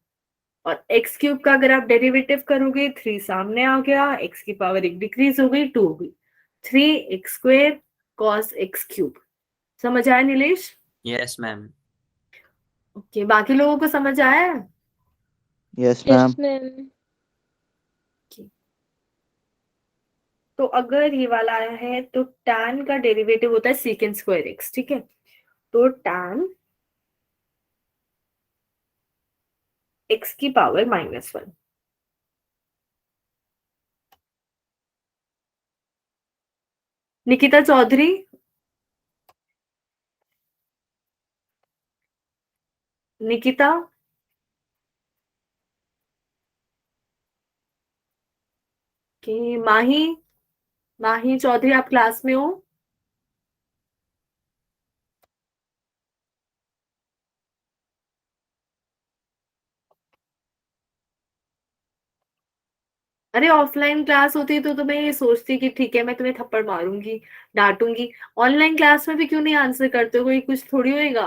S1: और एक्स क्यूब का अगर आप डेरिवेटिव करोगे 3 सामने आ गया, एक्स की पावर 1 डिक्रीज हो गई, 2 हो गई, 3x² cos x क्यूब। समझ आया नीलेश?
S3: Yes ma'am.
S1: ओके, बाकी लोगों को समझ आया?
S8: Yes, ma'am.
S4: Yes ma'am.
S1: तो अगर ये वाला आया है तो tan का डेरिवेटिव होता है secant स्क्वायर x, ठीक है? तो tan x की पावर -1। निकिता चौधरी, निकिता, कि माही, माही चौधरी, आप क्लास में हो? अरे ऑफलाइन क्लास होती तो मैं ये सोचती कि ठीक है मैं तुम्हें थप्पड़ मारूंगी, डांटूंगी। ऑनलाइन क्लास में भी क्यों नहीं आंसर करते हो? कोई कुछ थोड़ी होएगा।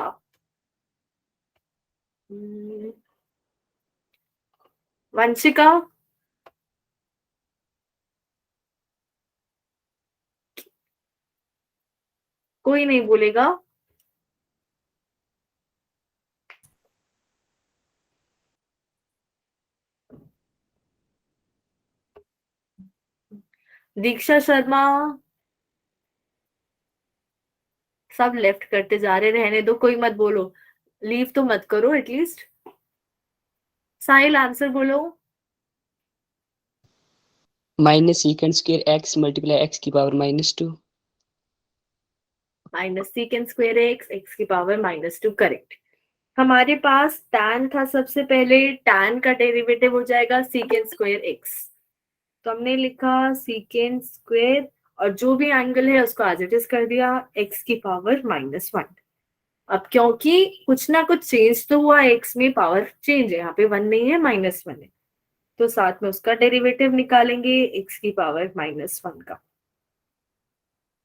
S1: वंशिका, कोई नहीं बोलेगा। दीक्षा शर्मा, सब लेफ्ट करते जा रहे, रहने दो, कोई मत बोलो, लीव तो मत करो एटलीस्ट। साहिल आंसर बोलो।
S7: Minus secant square x multiply x की पावर -2।
S1: -secant स्क्वायर x की पावर -2, करेक्ट। हमारे पास tan था सबसे पहले, tan का डेरिवेटिव हो जाएगा secant स्क्वायर x। तो हमने लिखा secant स्क्वायर और जो भी एंगल है उसको एज इट इज कर दिया, x की पावर -1। अब क्योंकि कुछ ना कुछ चेंज तो हुआ, x में पावर चेंज है, यहाँ पे 1 नहीं है -1 है, तो साथ में उसका डेरिवेटिव निकालेंगे x की पावर -1 का।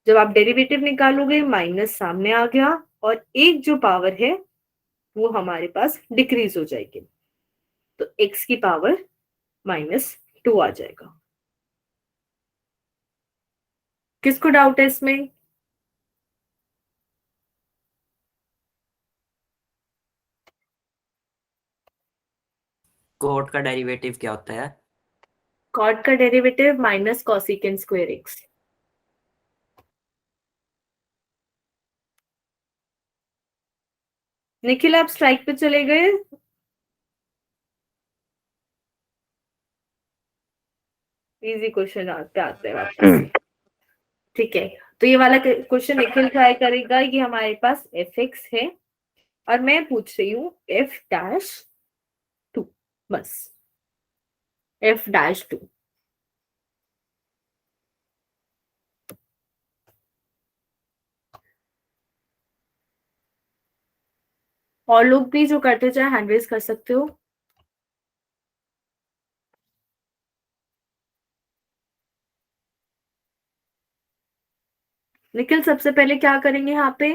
S1: जब आप डेरिवेटिव निकालोगे माइनस सामने आ गया और एक जो पावर है वो हमारे पास डिक्रीज हो जाएगी, तो x की पावर -2 आ जाएगा। किसको डाउट है इसमें?
S3: कोट का डेरिवेटिव क्या होता है?
S1: कॉट का derivative minus cosecant square x. Nikhil आप स्ट्राइक पे चले गए? इजी क्वेश्चन आते हैं वापस। ठीक है, तो ये वाला क्वेश्चन निखिल ट्राई करेगा कि हमारे पास एफ एक्स है और मैं पूछ रही हूँ f'2, बस f'2। और लोग भी जो करते चाहे हैंड रेज कर सकते हो। निखिल सबसे पहले क्या करेंगे यहाँ पे?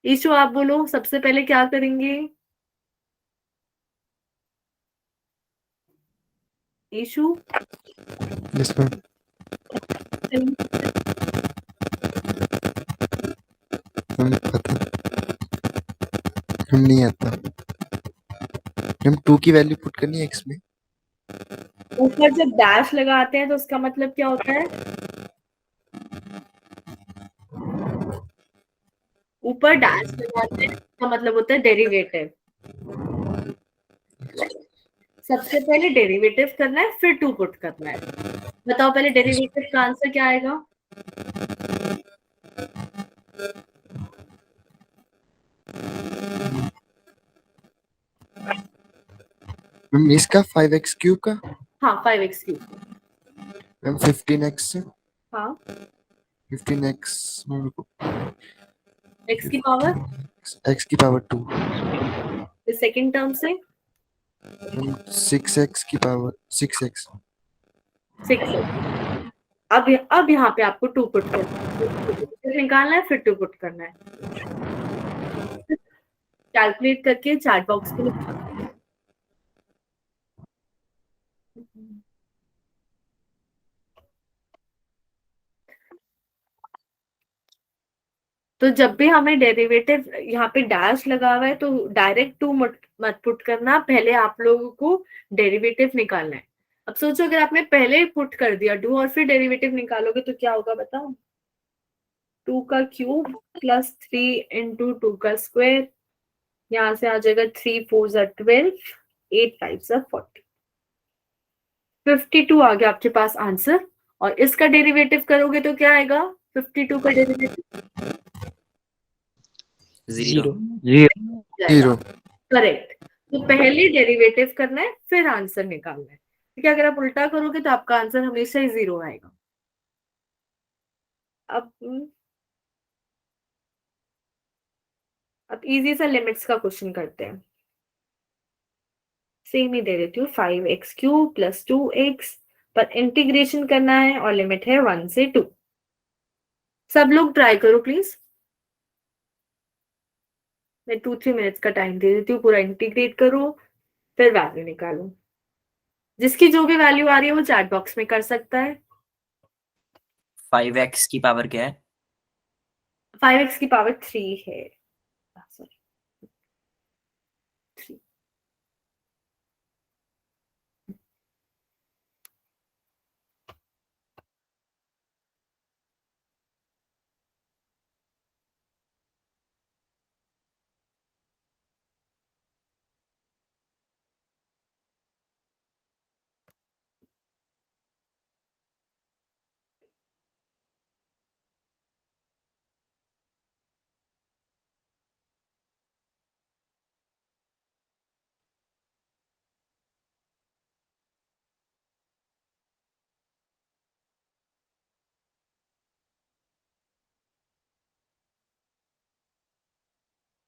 S1: ईशु आप बोलो सबसे पहले क्या करेंगे? Ishu,
S2: Yes, ma'am. हम पता, हम नहीं आता। हम 2 की वैल्यू पुट करनी है x में।
S1: ऊपर जब डैश लगाते हैं तो उसका मतलब क्या होता है? ऊपर डैश लगाते हैं इसका मतलब होता है डेरिवेटिव। सबसे पहले डेरिवेटिव करना है फिर 2 पुट करना है। बताओ पहले डेरिवेटिव का आंसर क्या आएगा?
S2: मैम इसका 5x क्यूब का,
S1: हाँ 5x क्यूब।
S2: मैम 15x से
S1: हाँ
S2: 15x
S1: x की पावर
S2: x की पावर 2
S1: फिर सेकंड टर्म से
S2: 6x की पावर 6x
S1: 6 अब यहाँ पे आपको 2 पुट करना है, निकालना है, फिर 2 पुट करना है, कैलकुलेट करके चैट बॉक्स में लिखना। तो जब भी हमें डेरिवेटिव यहाँ पे डैश लगा हुआ है तो डायरेक्ट 2 मत पुट करना, पहले आप लोगों को डेरिवेटिव निकालना है। अब सोचो अगर आपने पहले पुट कर दिया 2 और फिर डेरिवेटिव निकालोगे तो क्या होगा बताओ? 2 का क्यूब प्लस 3 इंटू 2 का स्क्वायर, यहाँ से आ जाएगा 3 4 12, 8 5 40, 52 आ गया आपके पास आंसर। और इसका डेरिवेटिव करोगे तो क्या आएगा? 52 का डेरिवेटिव
S3: 0
S2: 0
S1: करेक्ट। तो पहले डेरिवेटिव करना है फिर आंसर निकालना है, ठीक है? अगर आप उल्टा करोगे तो आपका आंसर हमेशा ही 0 आएगा। अब इजी सा लिमिट्स का क्वेश्चन करते हैं। सेम ही दे देती हूँ, 5x क्यूब प्लस 2x, पर इंटीग्रेशन करना है और लिमिट है 1 से 2। सब लोग ट्राई करो प्लीज। मैं 2-3 मिनट्स का टाइम दे देती हूँ, पूरा इंटीग्रेट करो फिर वैल्यू निकालो। जिसकी जो भी वैल्यू आ रही है वो चैट बॉक्स में कर सकता है।
S3: 5x की पावर क्या है?
S1: 5x की पावर 3 है, सॉरी 3।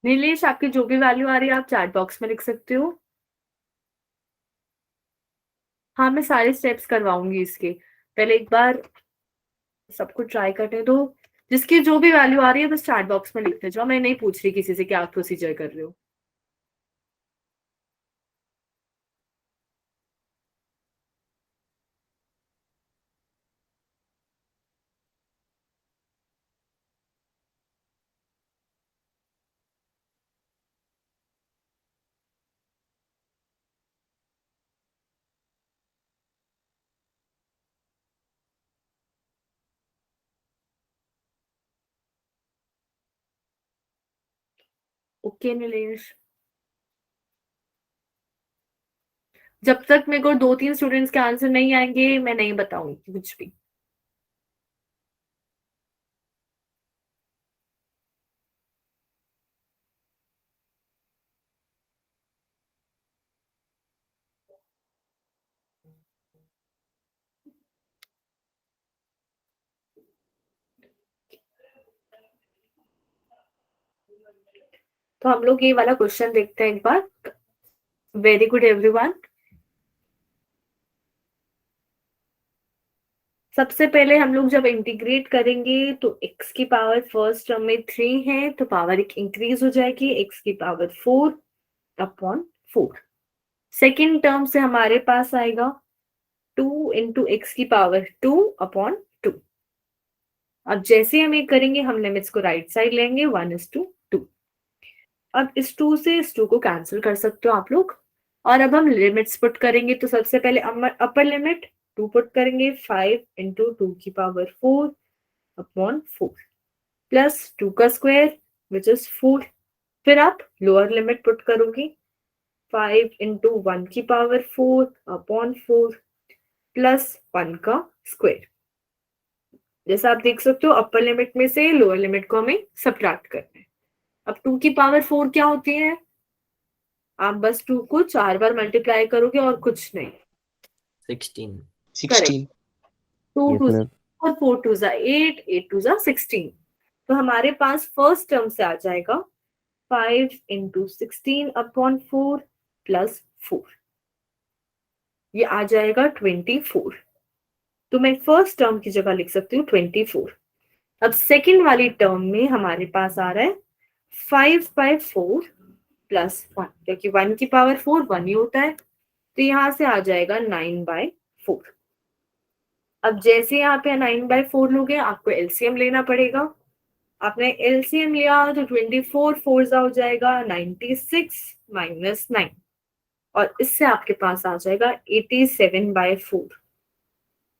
S1: नीलेश, आपकी जो भी वैल्यू आ रही है आप चैट बॉक्स में लिख सकते हो। हाँ, मैं सारे स्टेप्स करवाऊंगी इसके, पहले एक बार सबको ट्राई करने दो। जिसकी जो भी वैल्यू आ रही है बस चैट बॉक्स में लिखते जाओ, मैं नहीं पूछ रही किसी से क्या प्रोसीजर कर रहे हो। ओके नीलेश, जब तक मेरे को 2-3 स्टूडेंट्स के आंसर नहीं आएंगे मैं नहीं बताऊंगी कुछ भी। तो हम लोग ये वाला क्वेश्चन देखते हैं एक बार। Very good everyone. सबसे पहले हम लोग जब इंटीग्रेट करेंगे तो x की पावर फर्स्ट टर्म में 3 है तो पावर एक इंक्रीज हो जाएगी, x की पावर 4/4। सेकेंड टर्म से हमारे पास आएगा 2 इंटू एक्स की पावर 2/2। अब जैसे हम ये करेंगे हम लिमिट्स को राइट साइड लेंगे 1:2। अब इस 2 से इस 2 को कैंसिल कर सकते हो आप लोग। और अब हम लिमिट्स पुट करेंगे तो सबसे पहले अपर लिमिट 2 पुट करेंगे, 5 इंटू 2 की पावर 4/4 प्लस 2 का स्क्वायर विच इज 4। फिर आप लोअर लिमिट पुट करोगे, 5 इंटू 1 की पावर 4/4 प्लस 1 का स्क्वायर। जैसा आप देख सकते हो अपर लिमिट में से लोअर लिमिट को हमें सब्ट्रैक्ट करना है। अब 2 की पावर 4 क्या होती है? आप बस 2 को 4 बार मल्टीप्लाई करोगे और कुछ नहीं।
S3: 16
S7: 16
S1: 2
S8: Yes,
S1: 2
S8: ma'am.
S1: और 4 2 जा 8, 8 2 जा 16। तो हमारे पास फर्स्ट टर्म से आ जाएगा 5 इंटू 16 अपॉन 4 प्लस 4, ये आ जाएगा 24। तो मैं फर्स्ट टर्म की जगह लिख सकती हूँ 24। अब सेकंड वाली टर्म में हमारे पास आ रहा है 5/4 प्लस 1, क्योंकि 1 की पावर 4 1 ही होता है, तो यहां से आ जाएगा 9/4। अब जैसे यहाँ पे 9/4 लोगे आपको एलसीएम लेना पड़ेगा। आपने एलसीएम लिया तो 24 4 हो जाएगा 96 माइनस 9, और इससे आपके पास आ जाएगा 87/4।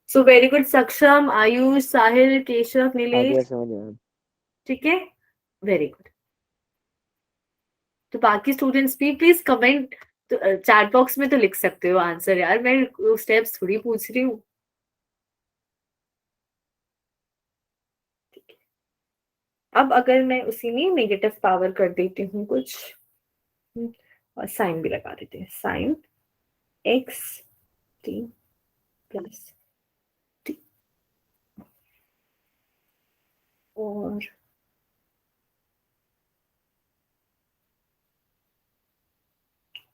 S1: सो वेरी गुड सक्षम, आयुष, साहिल, केशव,
S5: आ गया
S1: नीलेश,
S5: समझ में मैम।
S1: ठीक है, वेरी गुड। तो बाकी स्टूडेंट्स भी प्लीज कमेंट, तो चैट बॉक्स में तो लिख सकते हो आंसर यार, मैं स्टेप्स थोड़ी पूछ रही हूँ। अब अगर मैं उसी में नेगेटिव पावर कर देती हूँ कुछ, और साइन भी लगा देते हैं, sine x T plus T, और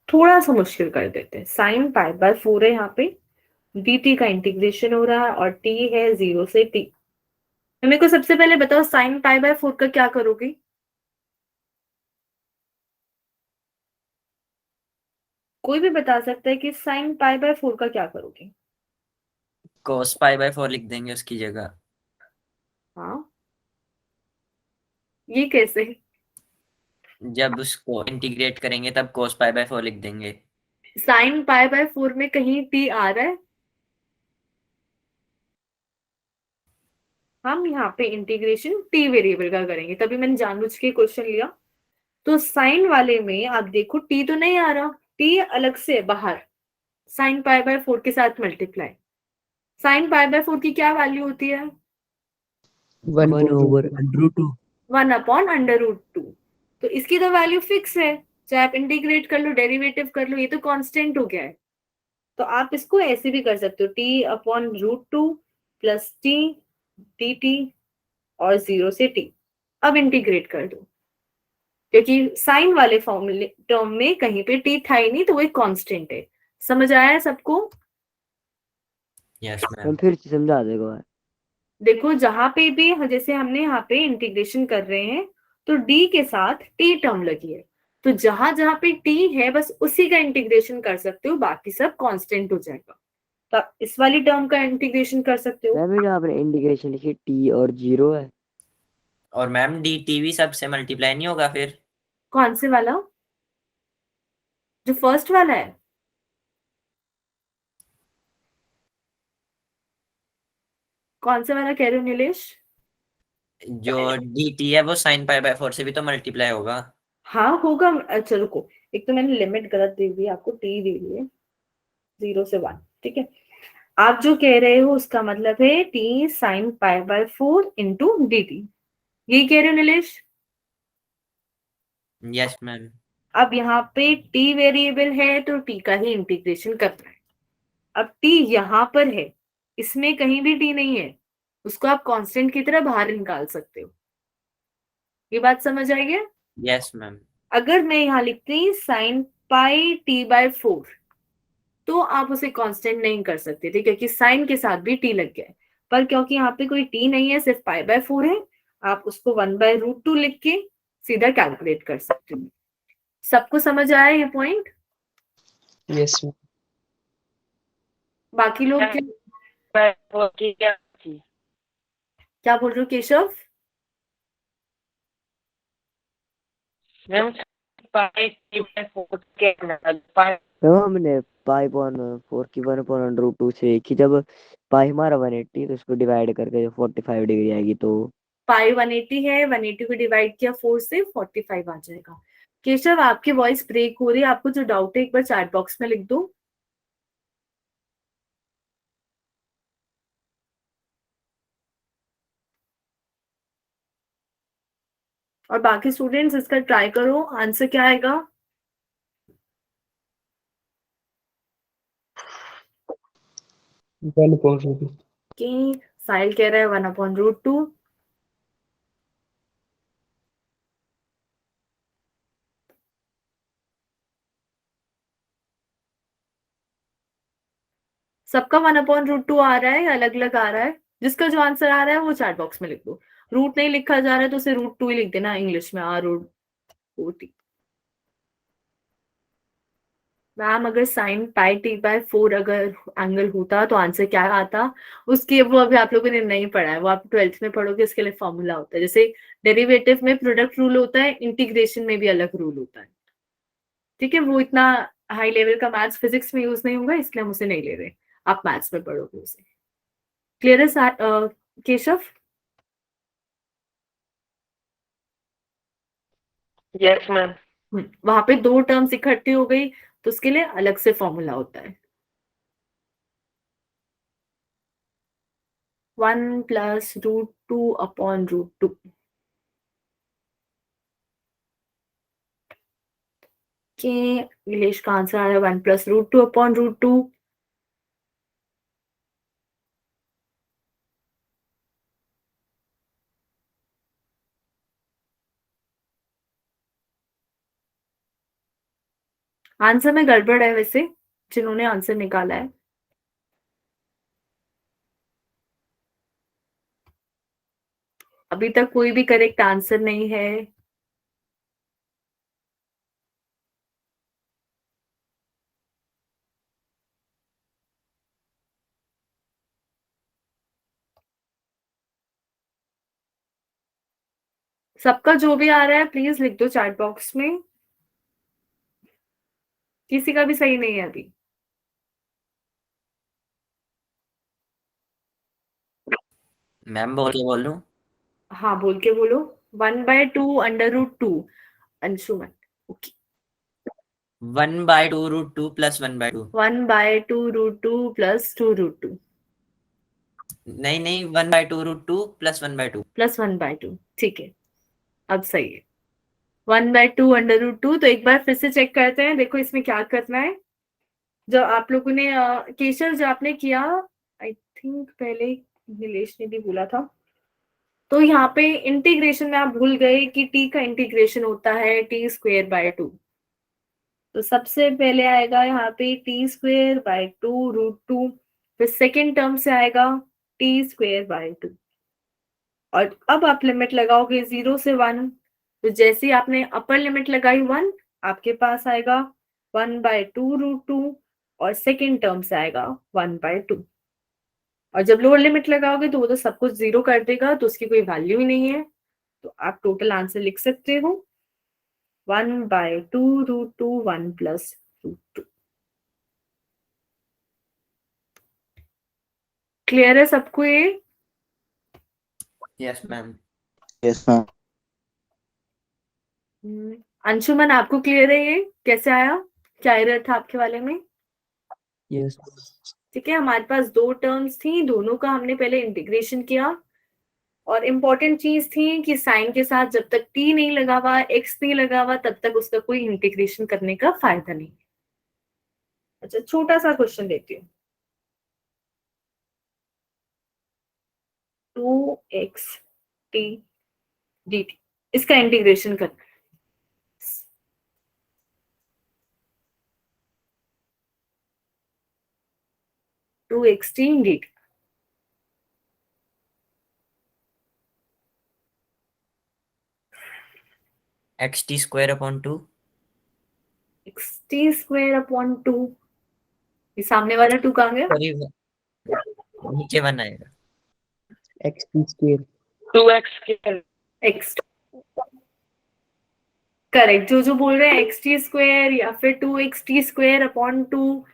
S1: थोड़ा सा मुश्किल कर देते हैं, साइन π/4 है यहाँ पे, dt का इंटीग्रेशन हो रहा है और t है 0 से t। मेरे को सबसे पहले बताओ साइन π/4 का क्या करोगे? कोई भी बता सकता है कि साइन π/4 का क्या करोगे?
S3: cos π/4 लिख देंगे उसकी जगह।
S1: हाँ, ये कैसे?
S3: जब उसको इंटीग्रेट करेंगे तब cos π/4 लिख देंगे।
S1: साइन π/4 में कहीं t आ रहा है? हम यहाँ पे इंटीग्रेशन t वेरिएबल का करेंगे, तभी मैंने जानबूझ के क्वेश्चन लिया। तो साइन वाले में आप देखो t तो नहीं आ रहा, t अलग से बाहर, साइन π/4 के साथ मल्टीप्लाई। साइन π/4 की क्या वैल्यू होती है?
S7: 1/√2।
S1: 1/√2। तो इसकी तो वैल्यू फिक्स है, चाहे आप इंटीग्रेट कर लो, डेरिवेटिव कर लो, ये तो कांस्टेंट हो गया है। तो आप इसको ऐसे भी कर सकते हो, t/√2 प्लस t dt और 0 से t। अब इंटीग्रेट कर दो, क्योंकि साइन वाले फॉर्मूले टर्म में कहीं पे t था ही नहीं, तो वो एक कांस्टेंट है। समझ आया है सबको?
S3: Yes
S5: ma'am
S3: ma'am.
S5: फिर से समझा देगा।
S1: देखो जहां पे भी जैसे हमने यहाँ पे इंटीग्रेशन कर रहे हैं, तो d के साथ t टर्म लगी है, तो जहां जहां पे t है बस उसी का इंटीग्रेशन कर सकते हो, बाकी सब कांस्टेंट हो जाएगा। तो आप इस वाली टर्म का इंटीग्रेशन कर सकते हो।
S5: मैम ये जो आपने इंटीग्रेशन लिखी t और 0 है,
S3: और मैम dt भी सबसे मल्टीप्लाई नहीं होगा फिर?
S1: कौन से वाला? जो फर्स्ट वाला है? कौन से वाला कह रहे हो नीलेश?
S3: जो dt है वो sin π/4 से भी तो मल्टीप्लाई होगा।
S1: हाँ होगा। अच्छा रुको, एक तो मैंने लिमिट गलत दे दी आपको, t दे दी है 0 से 1, ठीक है। आप जो कह रहे हो उसका मतलब है t sin π/4 इंटू dt, यही कह रहे हो नीलेश?
S3: Yes ma'am.
S1: अब यहाँ पे t वेरिएबल है तो t का ही इंटीग्रेशन करना है। अब t यहाँ पर है, इसमें कहीं भी t नहीं है, उसको आप कांस्टेंट की तरह बाहर निकाल सकते हो। ये बात समझ आई है?
S3: Yes ma'am.
S1: अगर मैं यहाँ लिखती साइन πt/4, तो आप उसे कांस्टेंट नहीं कर सकते थे, क्योंकि साइन के साथ भी t लग गया है। पर क्योंकि यहाँ पे कोई t नहीं है, सिर्फ π/4 है, आप उसको 1/√2 लिख के सीधा कैलकुलेट कर सकते हो। सबको समझ आया ये पॉइंट?
S7: Yes ma'am.
S1: बाकी लोग क्या बोल रहे हो केशव?
S5: तो हमने π/4 की 1/√2 से की, जब पाई हमारा 180 तो उसको डिवाइड करके जो 45 डिग्री आएगी, तो
S1: पाई 180 है, 180 को डिवाइड किया 4 से 45 आ जाएगा। केशव आपकी वॉइस ब्रेक हो रही है, आपको जो डाउट है एक बार चैट बॉक्स में लिख दो। और बाकी स्टूडेंट्स इसका ट्राई करो, आंसर क्या आएगा?
S7: 1/√2।
S1: कि साहिल कह रहा है 1/√2। सबका 1/√2 आ रहा है या अलग अलग आ रहा है? जिसका जो आंसर आ रहा है वो चैट बॉक्स में लिख दो। रूट नहीं लिखा जा रहा है तो उसे √2 ही लिख देना इंग्लिश में, R√2T। मैम अगर साइन πt/4 अगर एंगल होता तो आंसर क्या आता? उसकी वो अभी आप लोगों ने नहीं पढ़ा है, वो आप 12th में पढ़ोगे, इसके लिए फॉर्मूला होता है। जैसे डेरिवेटिव में प्रोडक्ट रूल होता है, इंटीग्रेशन में भी अलग रूल होता है। ठीक है, वो इतना हाई लेवल का मैथ्स फिजिक्स में यूज नहीं होगा, इसलिए हम उसे नहीं ले रहे। आप मैथ्स में पढ़ोगे उसे। क्लियर है केशव?
S6: Yes, ma'am.
S1: वहां पे दो टर्म्स इकट्ठी हो गई तो उसके लिए अलग से फॉर्मूला होता है। 1+√2/√2। के नीलेश का आंसर आ रहा है 1+√2/√2। आंसर में गड़बड़ है वैसे, जिन्होंने आंसर निकाला है। अभी तक कोई भी करेक्ट आंसर नहीं है। सबका जो भी आ रहा है प्लीज लिख दो चैट बॉक्स में। किसी का भी सही नहीं है अभी।
S3: मैम बोल के बोल लूं?
S1: हाँ बोल के बोलो। 1/2 √2। अंशुमन। ओके।
S3: 1/2√2 + 1/2।
S1: 1/2 √2 + 2 √2
S3: नहीं 1/2√2 + 1/2।
S1: + 1/2। ठीक है, अब सही है। 1/2 √2। तो एक बार फिर से चेक करते हैं, देखो इसमें क्या करना है। जो आप लोगों ने केशव जो आपने किया, आई थिंक पहले नीलेश ने भी बोला था। तो यहाँ पे इंटीग्रेशन में आप भूल गए कि टी का इंटीग्रेशन होता है t²/2। तो सबसे पहले आएगा यहाँ पे t²/2 √2। फिर सेकेंड टर्म से आएगा t²/2। और अब आप लिमिट लगाओगे 0 से 1। तो जैसे ही आपने अपर लिमिट लगाई 1, आपके पास आएगा 1/2 √2 और सेकेंड टर्म से आएगा 1/2। और जब लोअर लिमिट लगाओगे तो वो तो सब कुछ 0 कर देगा, तो उसकी कोई वैल्यू ही नहीं है। तो आप टोटल आंसर लिख सकते हो 1/2 √2 1 + √2। क्लियर है सबको ये?
S3: Yes ma'am.
S8: Yes, ma'am.
S1: Anshuman आपको क्लियर है ये कैसे आया? क्या एरर था आपके वाले में?
S7: Yes.
S1: ठीक है, हमारे पास दो टर्म्स थी, दोनों का हमने पहले इंटीग्रेशन किया। और इम्पोर्टेंट चीज थी कि साइन के साथ जब तक t नहीं लगा हुआ, x नहीं लगा हुआ, तब तक उसका कोई इंटीग्रेशन करने का फायदा नहीं। अच्छा, छोटा सा क्वेश्चन देती हूँ। 2x t dt, इसका इंटीग्रेशन करना है। 2x t dt।
S3: xt²/2।
S1: xt²/2। ये सामने वाला 2 कहाँ गया?
S3: सॉरी, नीचे 1 आएगा।
S7: xt²।
S6: 2x²।
S1: x। करेक्ट, जो बोल रहे हैं xt² या फिर 2xt²/2,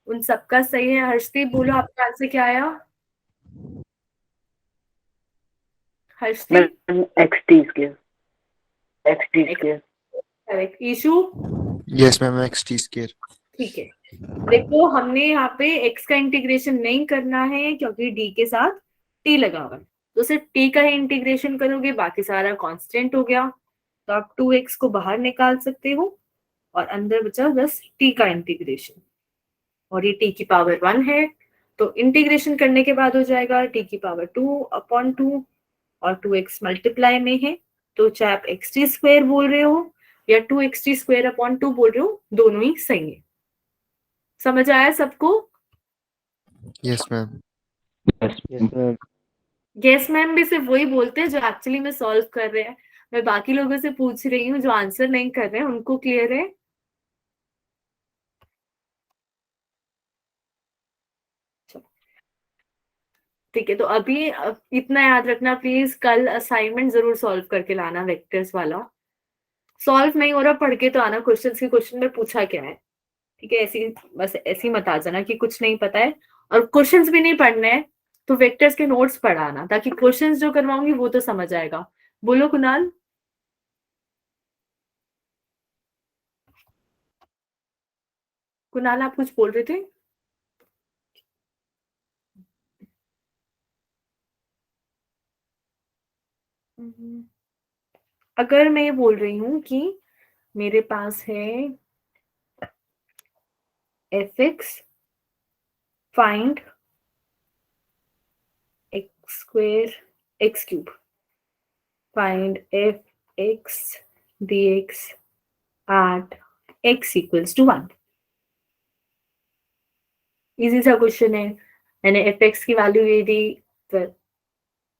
S1: उन सबका सही है। हर्षदीप बोलो आपका आंसर क्या आया? Harshdeep?
S6: Ma'am, xt²। xt²।
S1: Correct. Ishu?
S2: Yes ma'am, xt²।
S1: ठीक है, देखो हमने यहाँ पे x का इंटीग्रेशन नहीं करना है क्योंकि d के साथ t लगा हुआ है। तो सिर्फ t का ही इंटीग्रेशन करोगे, बाकी सारा कांस्टेंट हो गया। तो आप 2x को बाहर निकाल सकते हो और अंदर बचा बस t का इंटीग्रेशन। और ये t की पावर 1 है, तो इंटीग्रेशन करने के बाद हो जाएगा टी की पावर 2/2 और 2x मल्टीप्लाई में है, तो चाहे आप xt स्क्वायर बोल रहे हो या 2xt² बोल रहे हो, दोनों ही सही है। समझ आया सबको?
S2: Yes ma'am.
S5: Yes ma'am.
S1: Yes ma'am भी सिर्फ वही बोलते हैं जो एक्चुअली में सॉल्व कर रहे हैं। मैं बाकी लोगों से पूछ रही हूँ जो आंसर नहीं कर रहे हैं, उनको क्लियर है? ठीक है, तो अभी इतना याद रखना प्लीज, कल असाइनमेंट जरूर सॉल्व करके लाना वेक्टर्स वाला। सॉल्व नहीं हो रहा पढ़ के तो आना, क्वेश्चन में पूछा क्या है, ठीक है? ऐसी बस ऐसी मत आ जाना कि कुछ नहीं पता है। और क्वेश्चंस भी नहीं पढ़ने हैं तो वेक्टर्स के नोट्स पढ़ाना, ताकि क्वेश्चंस जो करवाऊंगी वो तो समझ आएगा। बोलो कुणाल। कुणाल आप कुछ बोल रहे थे? अगर मैं ये बोल रही हूँ कि मेरे पास है fx find x² find fx dx at x equals to 1। Easy सा क्वेश्चन है, मैंने fx की वैल्यू दे दी, फिर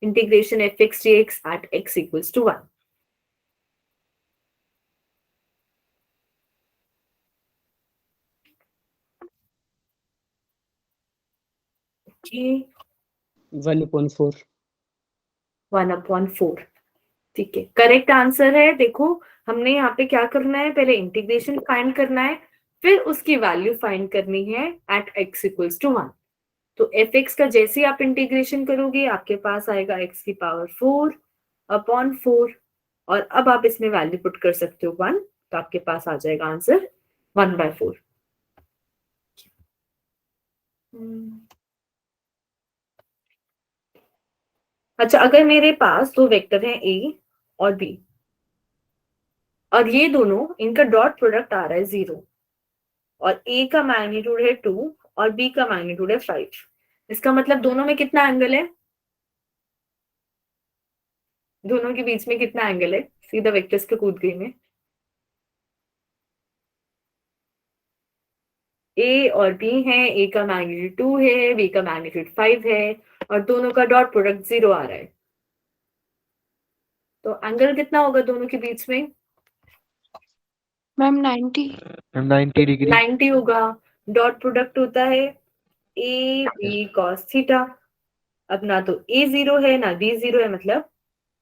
S1: integration fx dx at x equals to 1। okay,
S7: 1/4।
S1: 1/4, ठीक है, करेक्ट आंसर है। देखो हमने यहाँ पे क्या करना है, पहले इंटीग्रेशन फाइंड करना है, फिर उसकी वैल्यू फाइंड करनी है एट x इक्वल्स टू 1। तो fx का जैसे ही आप इंटीग्रेशन करोगे आपके पास आएगा x की पावर 4/4, और अब आप इसमें वैल्यू पुट कर सकते हो 1, तो आपके पास आ जाएगा आंसर 1/4। अच्छा, अगर मेरे पास दो वेक्टर हैं a और b, और ये दोनों इनका डॉट प्रोडक्ट आ रहा है 0, और a का मैग्नीट्यूड है 2 और b का मैग्नीट्यूड है 5, इसका मतलब दोनों में कितना एंगल है? दोनों के बीच में कितना एंगल है? सीधा वेक्टर्स के कूद गई में। a और b है, a का मैग्नीट्यूड 2 है, b का मैग्नीट्यूड 5 है, और दोनों का डॉट प्रोडक्ट 0 आ रहा है, तो एंगल कितना होगा दोनों के बीच में?
S4: मैम 90।
S2: 90 डिग्री।
S1: 90 होगा। डॉट प्रोडक्ट होता है a b cos थीटा। अब ना तो a 0 है ना b 0 है, मतलब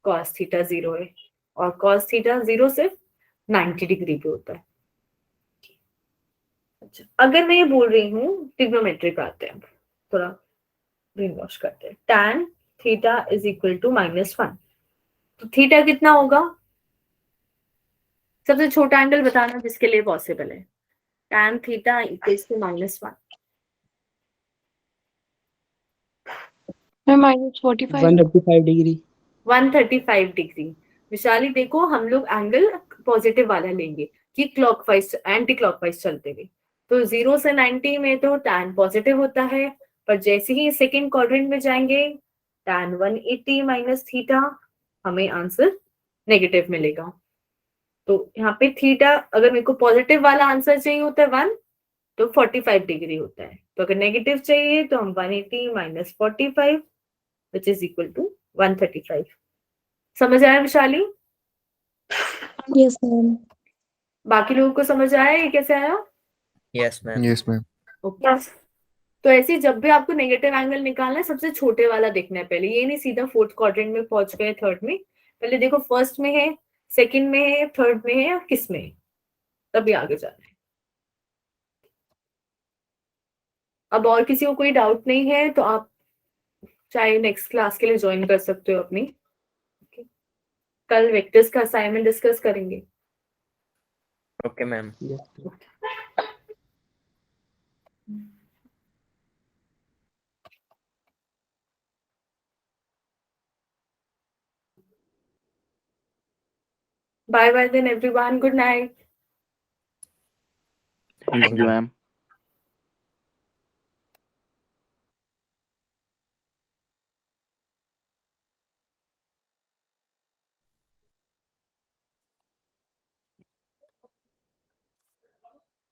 S1: cos थीटा 0 है, और cos थीटा 0 सिर्फ 90 डिग्री पे होता है। अच्छा, अगर मैं ये बोल रही हूँ, ट्रिग्नोमेट्री पे आते हैं, थोड़ा ब्रेन वॉश करते हैं। tan theta is equal to -1, तो थीटा कितना होगा? सबसे छोटा एंगल बताना जिसके लिए पॉसिबल है। tan theta equals to -1।
S4: Ma'am -45।
S7: 135 degree.
S1: 135 degree. Vishali देखो, हम लोग एंगल पॉजिटिव वाला लेंगे कि क्लॉकवाइज एंटी क्लॉकवाइज चलते हुए, तो 0 से 90 में तो tan पॉजिटिव होता है, पर जैसे ही सेकेंड क्वाड्रेंट में जाएंगे tan 180 माइनस थीटा, हमें आंसर नेगेटिव मिलेगा। तो यहाँ पे थीटा, अगर मेरे को पॉजिटिव वाला आंसर चाहिए होता है 1, तो 45 डिग्री होता है, तो अगर नेगेटिव चाहिए तो हम 180 minus 45 which is equal to 135। समझ आया विशाली?
S4: Yes ma'am.
S1: बाकी लोगों को समझ आया ये कैसे आया?
S3: Yes ma'am.
S2: Yes ma'am.
S1: Okay, तो ऐसे ही जब भी आपको नेगेटिव एंगल निकालना है, सबसे छोटे वाला देखना है पहले, ये नहीं सीधा फोर्थ क्वाड्रेंट में पहुंच गए थर्ड में, पहले देखो फर्स्ट में है, सेकंड में है, थर्ड में है, या किस में है, तभी आगे जाना है। अब और किसी को कोई डाउट नहीं है तो आप चाहे नेक्स्ट क्लास के लिए ज्वाइन कर सकते हो अपनी। Okay. कल वेक्टर्स का असाइनमेंट डिस्कस करेंगे।
S3: Okay ma'am. Bye bye then everyone. Good night.
S8: Thank you, ma'am.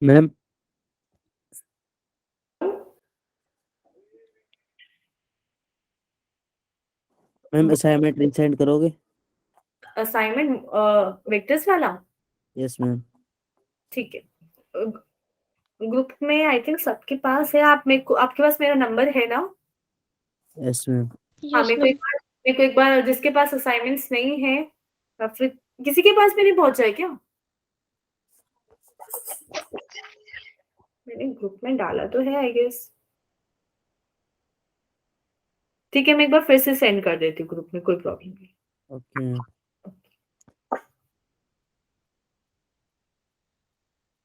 S9: Ma'am ma'am assignment link send करोगे?
S1: असाइनमेंट वेक्टर्स वाला?
S9: Yes ma'am.
S1: ठीक है, ग्रुप में आई थिंक सबके पास है। आप मेरे को, आपके पास मेरा नंबर है ना?
S9: Yes ma'am.
S1: हाँ,
S4: यस
S1: मेरे
S4: मैम।
S1: को एक बार जिसके पास असाइनमेंट्स नहीं है या फिर किसी के पास भी नहीं पहुंचा है क्या? मैंने ग्रुप में डाला तो है आई गेस। ठीक है, मैं एक बार फिर से सेंड कर देती हूँ ग्रुप में, कोई प्रॉब्लम नहीं।
S9: Okay ma'am.